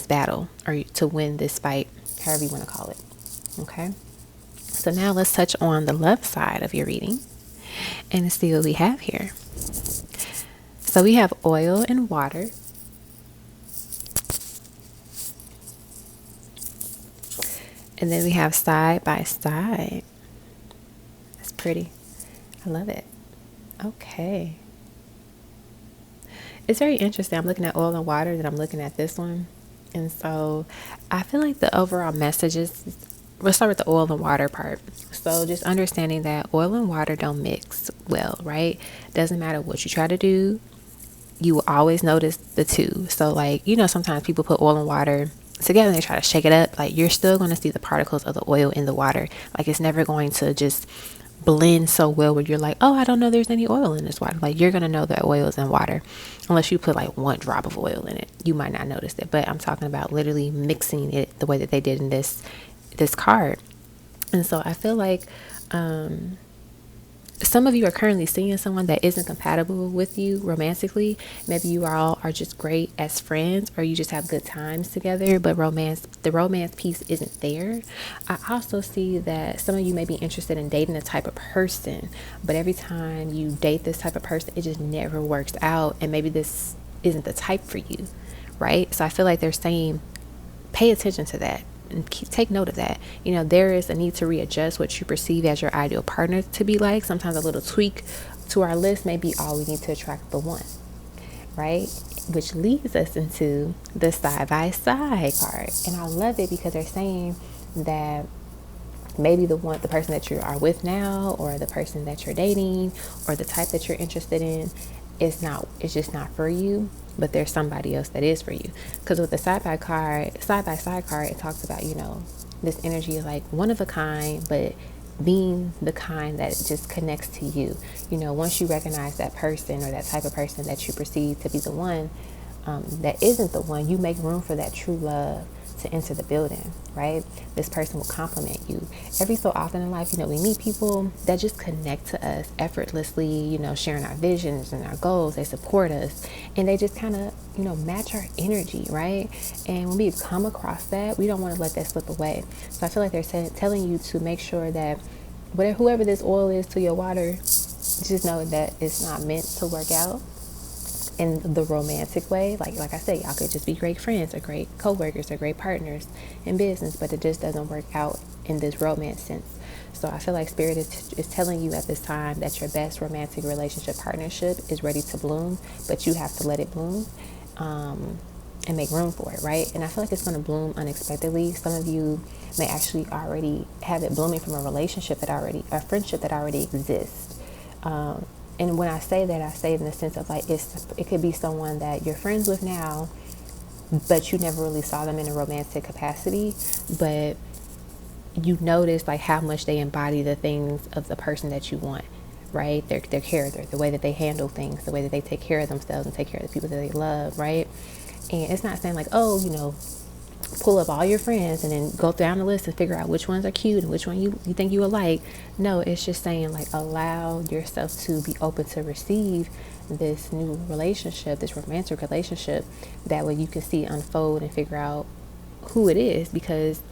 battle, or to win this fight, however you want to call it. Okay, so now let's touch on the love side of your reading and see what we have here. So we have oil and water. And then we have side by side. That's pretty. I love it. Okay. It's very interesting. I'm looking at oil and water, then I'm looking at this one. And so I feel like the overall message is, let's start with the oil and water part. So just understanding that oil and water don't mix well, right? Doesn't matter what you try to do, you will always notice the two. So like, sometimes people put oil and water together and they try to shake it up. Like, you're still going to see the particles of the oil in the water. Like, it's never going to just blend so well where you're like, oh, I don't know there's any oil in this water. Like, you're going to know that oil is in water unless you put like one drop of oil in it. You might not notice it, but I'm talking about literally mixing it the way that they did in this card. And so I feel like some of you are currently seeing someone that isn't compatible with you romantically. Maybe you all are just great as friends, or you just have good times together, but the romance piece isn't there. I also see that some of you may be interested in dating a type of person, but every time you date this type of person, it just never works out, and maybe this isn't the type for you, right? So I feel like they're saying, pay attention to that. And take note of that. There is a need to readjust what you perceive as your ideal partner to be like. Sometimes a little tweak to our list may be all we need to attract the one, right? Which leads us into the side by side card. And I love it because they're saying that maybe the person that you are with now, or the person that you're dating, or the type that you're interested in, it's just not for you, but there's somebody else that is for you. Because with the side by side card, it talks about, this energy is like one of a kind, but being the kind that just connects to you. Once you recognize that person, or that type of person that you perceive to be the one, that isn't the one, you make room for that true love to enter the building, right? This person will compliment you. Every so often in life, we meet people that just connect to us effortlessly, sharing our visions and our goals. They support us, and they just kind of, match our energy, right? And when we come across that, we don't want to let that slip away. So I feel like they're telling you to make sure that whoever this oil is to your water, just know that it's not meant to work out in the romantic way. Like I said, y'all could just be great friends, or great co-workers, or great partners in business, but it just doesn't work out in this romance sense. So I feel like Spirit is telling you at this time that your best romantic relationship partnership is ready to bloom, but you have to let it bloom. and make room for it, right? And I feel like it's going to bloom unexpectedly. Some of you may actually already have it blooming from a relationship that already, a friendship that already exists. And when I say that, I say it in the sense of like it could be someone that you're friends with now, but you never really saw them in a romantic capacity, but you notice like how much they embody the things of the person that you want, right? Their character, the way that they handle things, the way that they take care of themselves and take care of the people that they love, right? And it's not saying like, oh, pull up all your friends and then go down the list and figure out which ones are cute and which one you think you will like. No, it's just saying like allow yourself to be open to receive this new relationship, this romantic relationship. That way you can see unfold and figure out who it is, because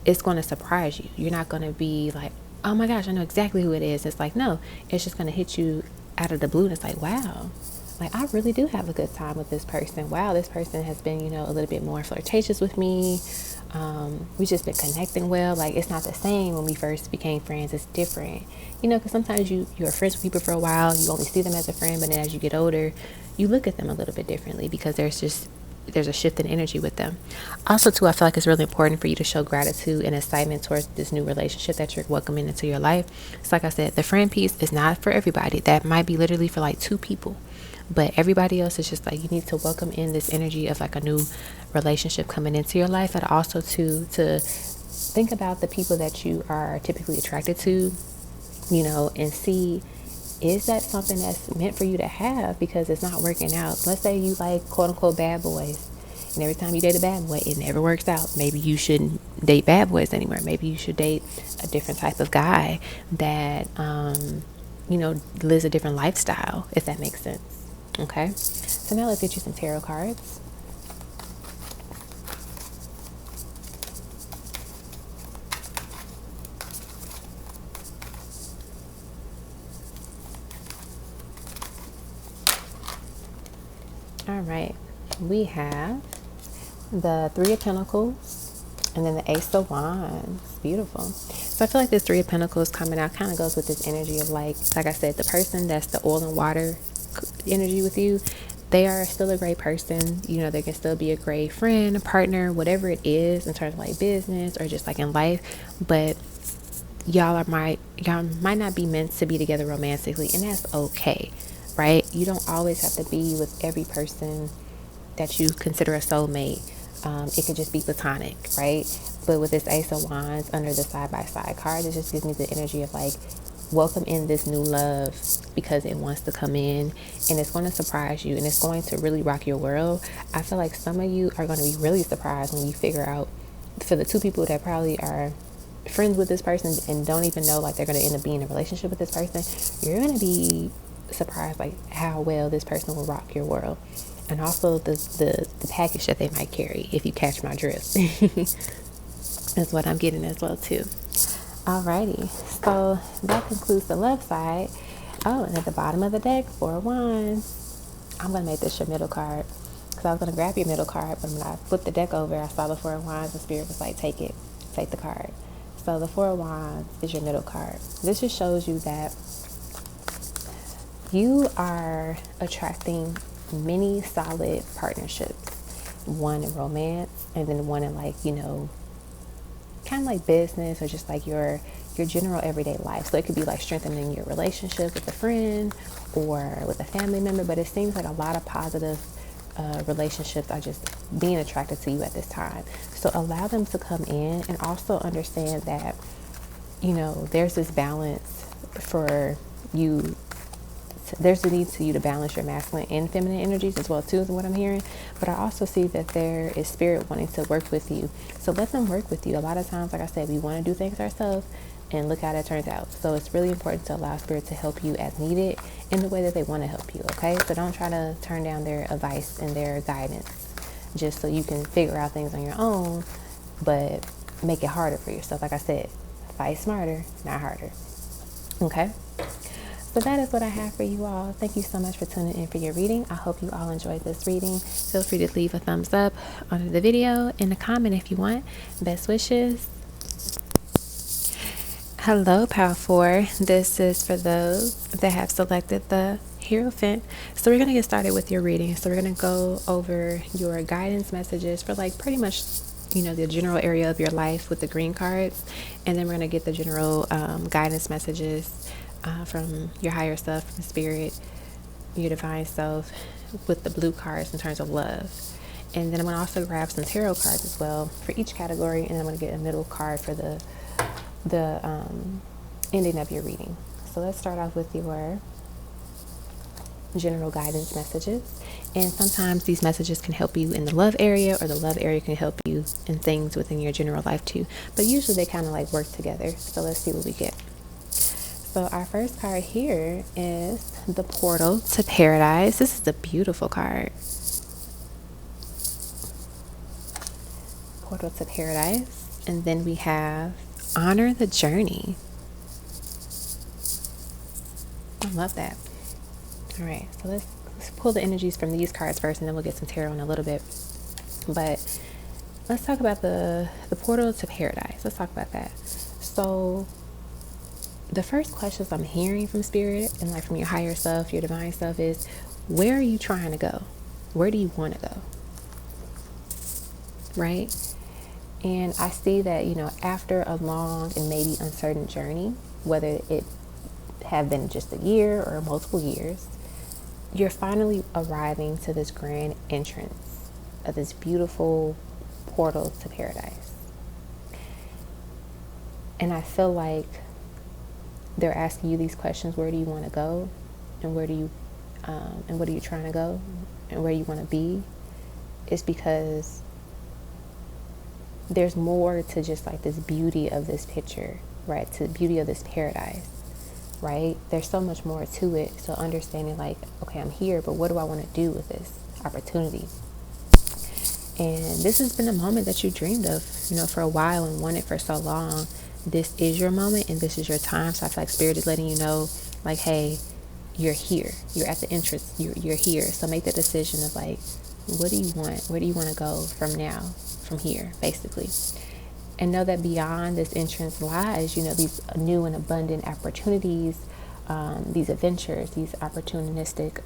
it's going to surprise you. You're not going to be like, oh my gosh, I know exactly who it is. It's like, no, it's just going to hit you out of the blue. And it's like, wow, like I really do have a good time with this person. Wow, this person has been, a little bit more flirtatious with me. We just been connecting well. Like it's not the same when we first became friends. It's different, because sometimes you're friends with people for a while. You only see them as a friend, but then as you get older, you look at them a little bit differently because there's a shift in energy with them. Also, too, I feel like it's really important for you to show gratitude and excitement towards this new relationship that you're welcoming into your life. So like I said, the friend piece is not for everybody. That might be literally for like 2 people. But everybody else is just like, you need to welcome in this energy of like a new relationship coming into your life. And also to think about the people that you are typically attracted to, and see, is that something that's meant for you to have? Because it's not working out. Let's say you like quote unquote bad boys, and every time you date a bad boy, it never works out. Maybe you shouldn't date bad boys anymore. Maybe you should date a different type of guy that, lives a different lifestyle, if that makes sense. Okay, so now let's get you some tarot cards. All right, we have the 3 of Pentacles and then the Ace of Wands. Beautiful. So I feel like this 3 of Pentacles coming out kind of goes with this energy of like I said, the person that's the oil and water energy with you, they are still a great person. They can still be a great friend, a partner, whatever it is in terms of like business or just like in life. But y'all might not be meant to be together romantically, and that's okay, right? You don't always have to be with every person that you consider a soulmate. It could just be platonic, right? But with this Ace of Wands under the side-by-side card, it just gives me the energy of like, welcome in this new love because it wants to come in and it's going to surprise you and it's going to really rock your world. I feel like some of you are going to be really surprised when you figure out, for the 2 people that probably are friends with this person and don't even know like they're going to end up being in a relationship with this person, you're going to be surprised like how well this person will rock your world. And also the package that they might carry, if you catch my drift. That's what I'm getting as well too. Alrighty, so that concludes the love side. Oh, and at the bottom of the deck, 4 of Wands. I'm going to make this your middle card because I was going to grab your middle card, but when I flipped the deck over, I saw the 4 of Wands and Spirit was like, take the card. So the 4 of Wands is your middle card. This just shows you that you are attracting many solid partnerships. One in romance and then one in like, kind of like business or just like your general everyday life. So it could be like strengthening your relationship with a friend or with a family member, but it seems like a lot of positive relationships are just being attracted to you at this time. So allow them to come in and also understand that, there's this balance for you. There's a need to you to balance your masculine and feminine energies as well too, is what I'm hearing. But I also see that there is spirit wanting to work with you. So let them work with you. A lot of times, like I said, we want to do things ourselves and look how that turns out. So it's really important to allow spirit to help you as needed in the way that they want to help you. Okay. So don't try to turn down their advice and their guidance just so you can figure out things on your own, but make it harder for yourself. Like I said, fight smarter, not harder. Okay. So that is what I have for you all. Thank you so much for tuning in for your reading. I hope you all enjoyed this reading. Feel free to leave a thumbs up under the video and a comment if you want. Best wishes. Hello, Power 4. This is for those that have selected the Hierophant. So we're going to get started with your reading. So we're going to go over your guidance messages for like pretty much, the general area of your life with the green cards. And then we're going to get the general guidance messages from your higher self, from spirit, your divine self with the blue cards in terms of love. And then I'm going to also grab some tarot cards as well for each category. And then I'm going to get a middle card for the ending of your reading. So let's start off with your general guidance messages. And sometimes these messages can help you in the love area, or the love area can help you in things within your general life too. But usually they kind of like work together. So let's see what we get. So our first card here is the Portal to Paradise. This is a beautiful card. Portal to Paradise. And then we have Honor the Journey. I love that. All right, so let's pull the energies from these cards first, and then we'll get some tarot in a little bit. But let's talk about the Portal to Paradise. Let's talk about that. So the first questions I'm hearing from spirit and like from your higher self, your divine self, is where are you trying to go? Where do you want to go? Right? And I see that, after a long and maybe uncertain journey, whether it have been just a year or multiple years, you're finally arriving to this grand entrance of this beautiful portal to paradise. And I feel like they're asking you these questions: where do you want to go, and where do you and what are you trying to go, and where you want to be? Is because there's more to just like this beauty of this picture, right? To the beauty of this paradise, right? There's so much more to it. So understanding like, okay, I'm here, but what do I want to do with this opportunity? And this has been a moment that you dreamed of, for a while and wanted for so long. This is your moment and this is your time. So I feel like spirit is letting you know, like, hey, you're here. You're at the entrance. You're here. So make the decision of like, what do you want? Where do you want to go from now, from here, basically? And know that beyond this entrance lies, these new and abundant opportunities, these adventures, these opportunistic,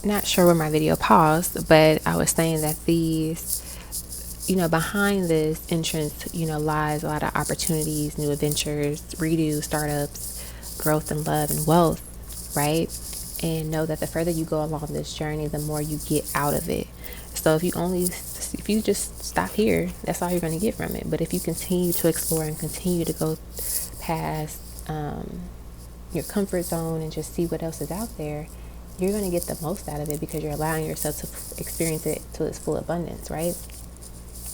not sure where my video paused, but I was saying that these, behind this entrance, lies a lot of opportunities, new adventures, redo, startups, growth and love and wealth, right? And know that the further you go along this journey, the more you get out of it. So if you just stop here, that's all you're going to get from it. But if you continue to explore and continue to go past your comfort zone and just see what else is out there, you're going to get the most out of it because you're allowing yourself to experience it to its full abundance, right?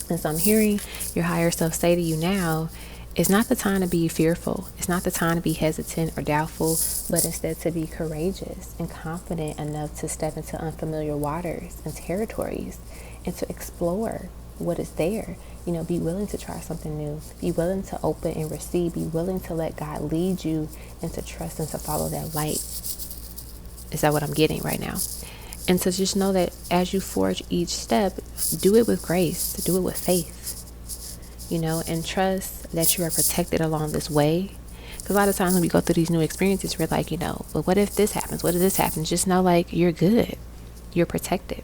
And so I'm hearing your higher self say to you now, it's not the time to be fearful. It's not the time to be hesitant or doubtful, but instead to be courageous and confident enough to step into unfamiliar waters and territories and to explore what is there. Be willing to try something new. Be willing to open and receive. Be willing to let God lead you and to trust and to follow that light. Is that what I'm getting right now? And to just know that as you forge each step, do it with grace, do it with faith. And trust that you are protected along this way. Because a lot of times when we go through these new experiences, we're like, but what if this happens? What if this happens? Just know like you're good. You're protected.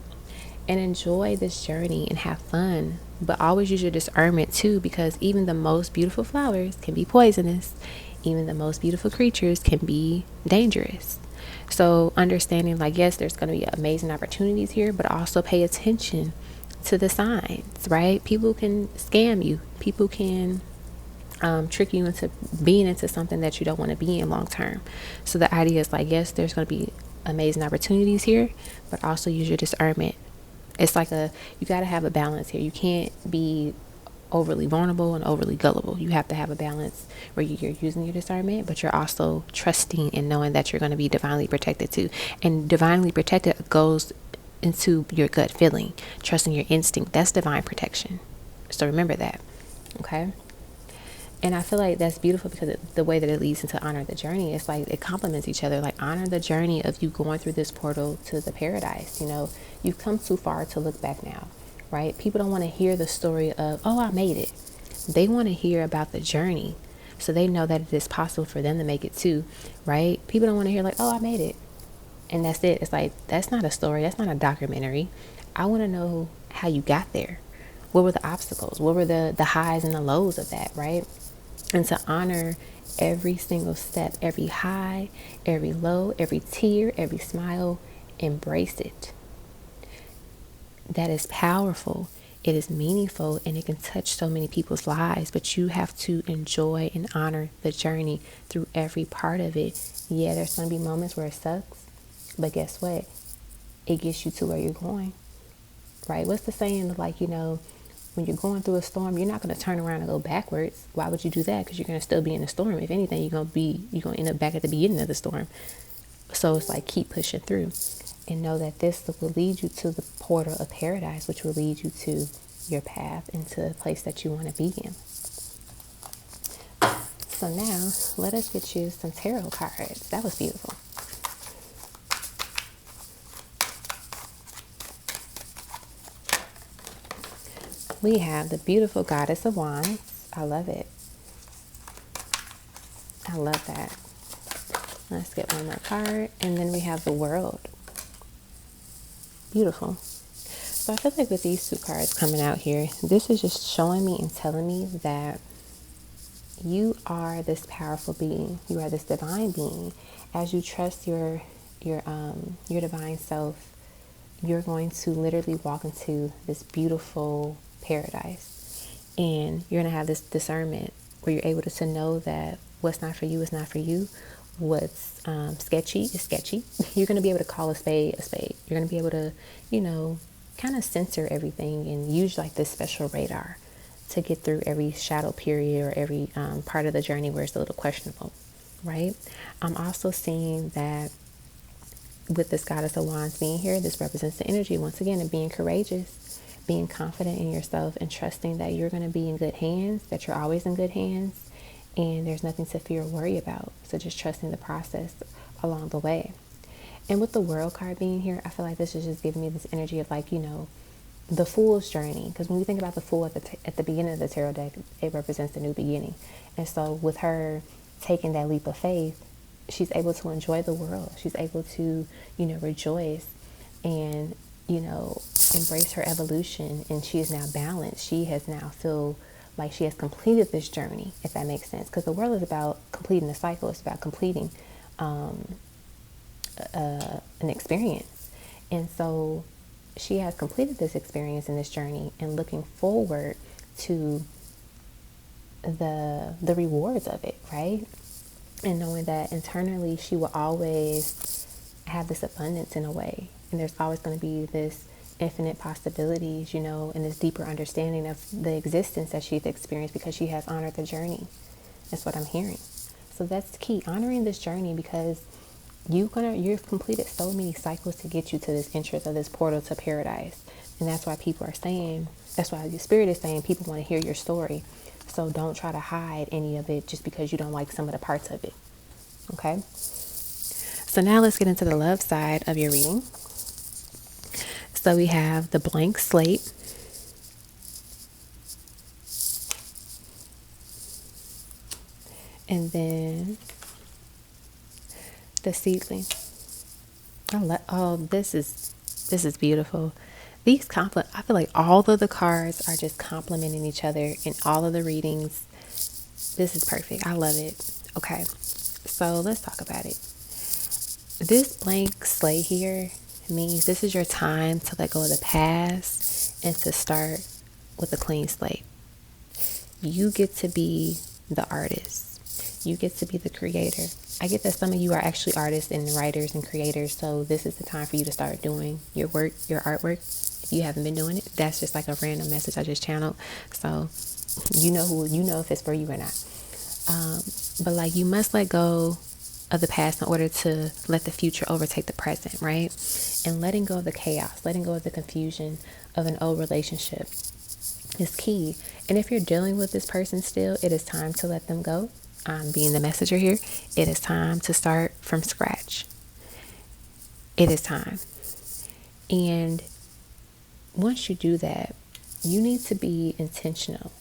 And enjoy this journey and have fun. But always use your discernment too, because even the most beautiful flowers can be poisonous. Even the most beautiful creatures can be dangerous. So understanding like, yes, there's going to be amazing opportunities here, but also pay attention to the signs, right? People can scam you. People can trick you into being into something that you don't want to be in long term. So the idea is like, yes, there's going to be amazing opportunities here, but also use your discernment. It's like you got to have a balance here. You can't be overly vulnerable and overly gullible. You have to have a balance where you're using your discernment, but you're also trusting and knowing that you're going to be divinely protected too. And divinely protected goes into your gut feeling, trusting your instinct. That's divine protection. So remember that. Okay. And I feel like that's beautiful because the way that it leads into honor the journey, it's like it complements each other. Like honor the journey of you going through this portal to the paradise. You've come too far to look back now, right? People don't want to hear the story of, oh, I made it. They want to hear about the journey so they know that it is possible for them to make it too, right? People don't want to hear like, oh, I made it, and that's it. It's like, that's not a story, that's not a documentary. I want to know how you got there. What were the obstacles? What were the highs and the lows of that, right? And to honor every single step, every high, every low, every tear, every smile, embrace it. That is powerful. It is meaningful, and it can touch so many people's lives, but you have to enjoy and honor the journey through every part of it. Yeah, there's going to be moments where it sucks, but guess what? It gets you to where you're going, right? What's the saying, like, when you're going through a storm, you're not going to turn around and go backwards. Why would you do that? Because you're going to still be in the storm. If anything, you're going to end up back at the beginning of the storm. So it's like, keep pushing through and know that this will lead you to the portal of paradise, which will lead you to your path into the place that you want to be in. So now let us get you some tarot cards. That was beautiful. We have the beautiful Goddess of Wands. I love it. I love that. Let's get one more card. And then we have the World. Beautiful. So I feel like with these two cards coming out here, this is just showing me and telling me that you are this powerful being. You are this divine being. As you trust your divine self, you're going to literally walk into this beautiful paradise, and you're going to have this discernment where you're able to know that what's not for you is not for you. What's sketchy is sketchy. You're going to be able to call a spade a spade. You're going to be able to, kind of censor everything and use like this special radar to get through every shadow period or every part of the journey where it's a little questionable, right? I'm also seeing that with this Goddess of Wands being here, this represents the energy, once again, of being courageous, being confident in yourself, and trusting that you're going to be in good hands, that you're always in good hands, and there's nothing to fear or worry about. So just trusting the process along the way. And with the World card being here, I feel like this is just giving me this energy of like, the Fool's journey. Because when we think about the Fool at the beginning of the tarot deck, it represents the new beginning. And so with her taking that leap of faith, she's able to enjoy the world. She's able to, rejoice and, embrace her evolution. And she is now balanced. She has now feel like she has completed this journey, if that makes sense. Because the world is about completing the cycle. It's about completing an experience. And so she has completed this experience in this journey and looking forward to the rewards of it, right? And knowing that internally she will always have this abundance in a way. And there's always going to be this infinite possibilities, and this deeper understanding of the existence that she's experienced because she has honored the journey. That's what I'm hearing. So that's the key, honoring this journey, because you've completed so many cycles to get you to this entrance of this portal to paradise. And that's why that's why the Spirit is saying people want to hear your story. So don't try to hide any of it just because you don't like some of the parts of it. Okay? So now let's get into the love side of your reading. So we have the blank slate. And then the seedling. This is beautiful. I feel like all of the cards are just complementing each other in all of the readings. This is perfect. I love it. Okay, so let's talk about it. This blank slate here means this is your time to let go of the past and to start with a clean slate. You get to be the artist. You get to be the creator. I get that some of you are actually artists and writers and creators, so this is the time for you to start doing your work, your artwork. If you haven't been doing it, that's just like a random message I just channeled. So you know if it's for you or not. But like, you must let go of the past in order to let the future overtake the present, right? And letting go of the chaos, letting go of the confusion of an old relationship is key. And if you're dealing with this person still, it is time to let them go. Being the messenger here, it is time to start from scratch. It is time. And once you do that, you need to be intentional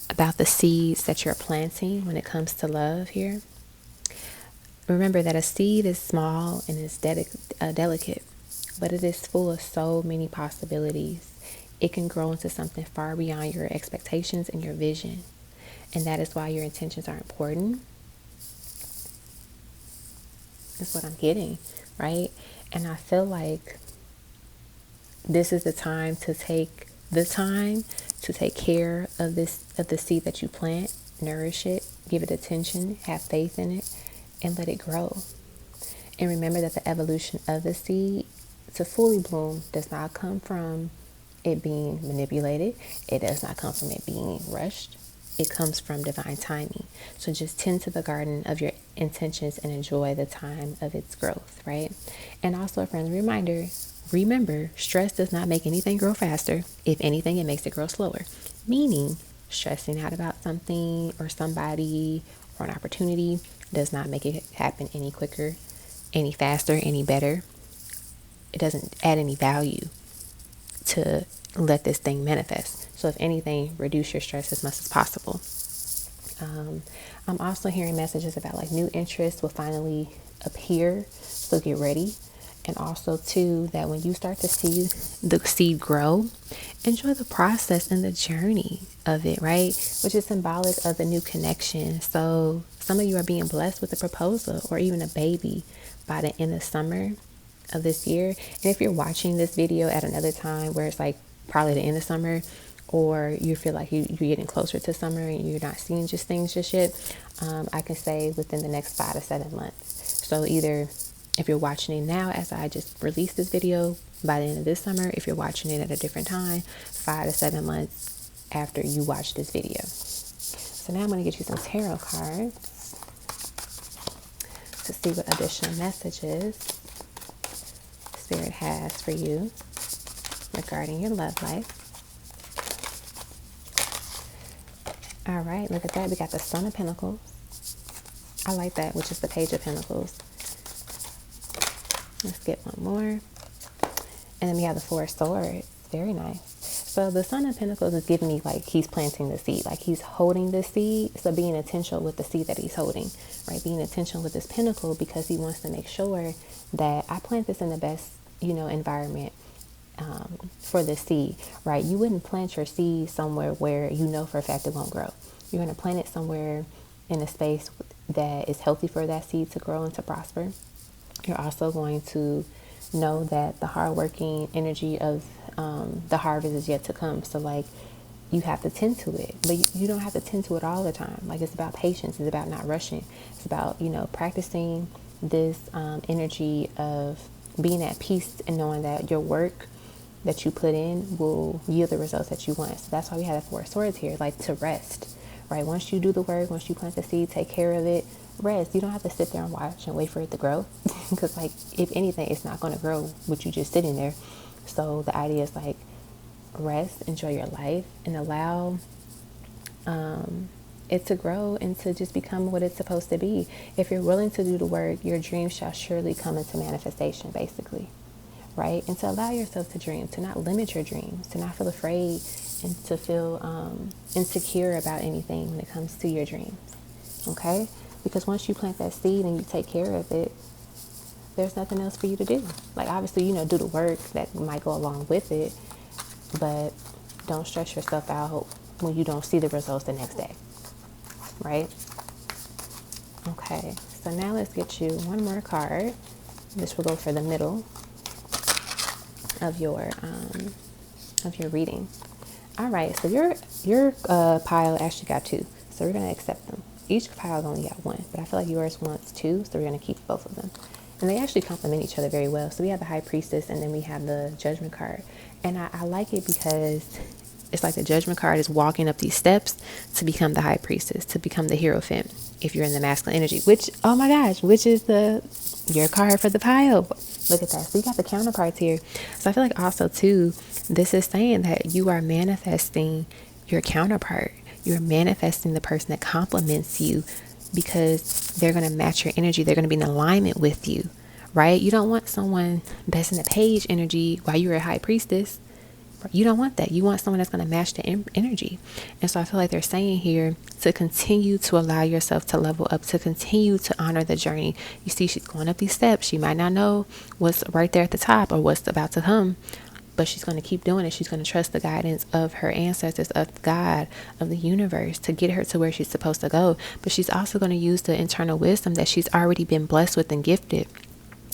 about the seeds that you're planting when it comes to love here. Remember that a seed is small and is delicate, but it is full of so many possibilities. It can grow into something far beyond your expectations and your vision. And that is why your intentions are important. That's what I'm getting, right? And I feel like this is the time to take care of the seed that you plant, nourish it, give it attention, have faith in it, and let it grow. And remember that the evolution of the seed to fully bloom does not come from it being manipulated. It does not come from it being rushed. It comes from divine timing. So just tend to the garden of your intentions and enjoy the time of its growth, right? And also a friendly reminder, remember, stress does not make anything grow faster. If anything, it makes it grow slower. Meaning, stressing out about something or somebody or an opportunity does not make it happen any quicker, any faster, any better. It doesn't add any value to let this thing manifest. So if anything, reduce your stress as much as possible. I'm also hearing messages about like new interests will finally appear, so get ready. And also too, that when you start to see the seed grow, enjoy the process and the journey of it, right? Which is symbolic of the new connection. So some of you are being blessed with a proposal or even a baby by the end of summer of this year. And if you're watching this video at another time where it's like probably the end of summer, or you feel like you're getting closer to summer and you're not seeing just things just yet, I can say within the next 5 to 7 months. So either if you're watching it now as I just released this video, by the end of this summer, if you're watching it at a different time, 5 to 7 months after you watch this video. So now I'm going to get you some tarot cards to see what additional messages Spirit has for you regarding your love life. All right, look at that. We got the Son of Pentacles. I like that, which is the Page of Pentacles. Let's get one more. And then we have the Four of Swords. Very nice. So the Son of Pentacles is giving me like he's planting the seed, like he's holding the seed. So being intentional with the seed that he's holding, right? Being intentional with this pentacle because he wants to make sure that I plant this in the best, environment for the seed, right? You wouldn't plant your seed somewhere where you know for a fact it won't grow. You're going to plant it somewhere in a space that is healthy for that seed to grow and to prosper. You're also going to know that the hardworking energy of the harvest is yet to come. So like you have to tend to it, but you don't have to tend to it all the time. Like it's about patience. It's about not rushing. It's about, practicing this energy of being at peace and knowing that your work that you put in will yield the results that you want. So that's why we have the Four of Swords here, like to rest, right? Once you do the work, once you plant the seed, take care of it, rest. You don't have to sit there and watch and wait for it to grow because like if anything, it's not going to grow with you just sitting there. So the idea is like rest, enjoy your life, and allow it to grow and to just become what it's supposed to be. If you're willing to do the work, your dreams shall surely come into manifestation, basically, right? And to allow yourself to dream, to not limit your dreams, to not feel afraid and to feel insecure about anything when it comes to your dreams, okay? Because once you plant that seed and you take care of it, there's nothing else for you to do. Like obviously, do the work that might go along with it, but don't stress yourself out when you don't see the results the next day, right? Okay, so now let's get you one more card. This will go for the middle of your reading. All right, so your pile actually got 2, so we're gonna accept them. Each pile only got 1, but I feel like yours wants 2, so we're gonna keep both of them. And they actually complement each other very well. So we have the High Priestess and then we have the Judgment card. And I like it because it's like the Judgment card is walking up these steps to become the High Priestess, to become the Hierophant if you're in the masculine energy, which, oh my gosh, which is your card for the pile. Look at that. So you got the counterparts here. So I feel like also too, this is saying that you are manifesting your counterpart. You're manifesting the person that complements you because they're going to match your energy. They're going to be in alignment with you, right? You don't want someone that's in the Page energy while you're a High Priestess, You don't want that. You want someone that's going to match the energy. And so I feel like they're saying here to continue to allow yourself to level up, to continue to honor the journey. You see, she's going up these steps. She might not know what's right there at the top or what's about to come, but she's going to keep doing it. She's going to trust the guidance of her ancestors, of God, of the universe to get her to where she's supposed to go. But she's also going to use the internal wisdom that she's already been blessed with and gifted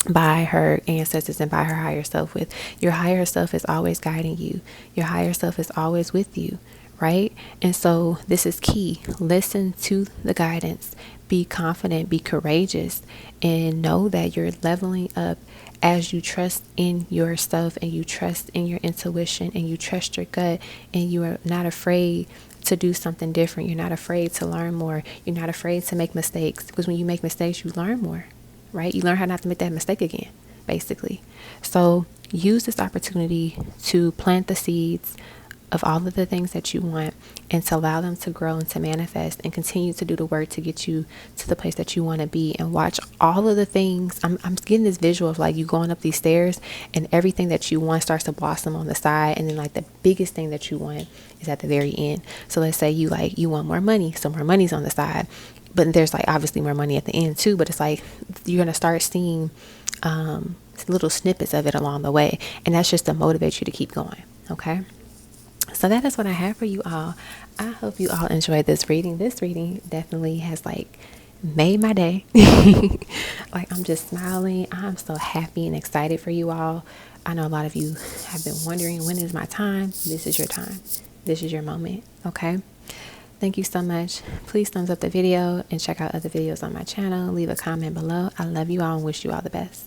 by her ancestors and by her higher self with. Your higher self is always guiding you. Your higher self is always with you, right? And so this is key. Listen to the guidance. Be confident, be courageous, and know that you're leveling up as you trust in yourself and you trust in your intuition and you trust your gut, and you are not afraid to do something different. You're not afraid to learn more. You're not afraid to make mistakes, because when you make mistakes, you learn more, right? You learn how not to make that mistake again, basically. So use this opportunity to plant the seeds of all of the things that you want and to allow them to grow and to manifest and continue to do the work to get you to the place that you want to be. And watch all of the things. I'm getting this visual of like you going up these stairs and everything that you want starts to blossom on the side, and then like the biggest thing that you want is at the very end. So let's say you want more money, so more money's on the side, but there's like obviously more money at the end too, but it's like you're going to start seeing little snippets of it along the way, and that's just to motivate you to keep going. Okay, so that is what I have for you all. I hope you all enjoyed this reading. This reading definitely has like made my day. Like I'm just smiling. I'm so happy and excited for you all. I know a lot of you have been wondering, when is my time? This is your time. This is your moment. Okay, thank you so much. Please thumbs up the video and check out other videos on my channel. Leave a comment below. I love you all and wish you all the best.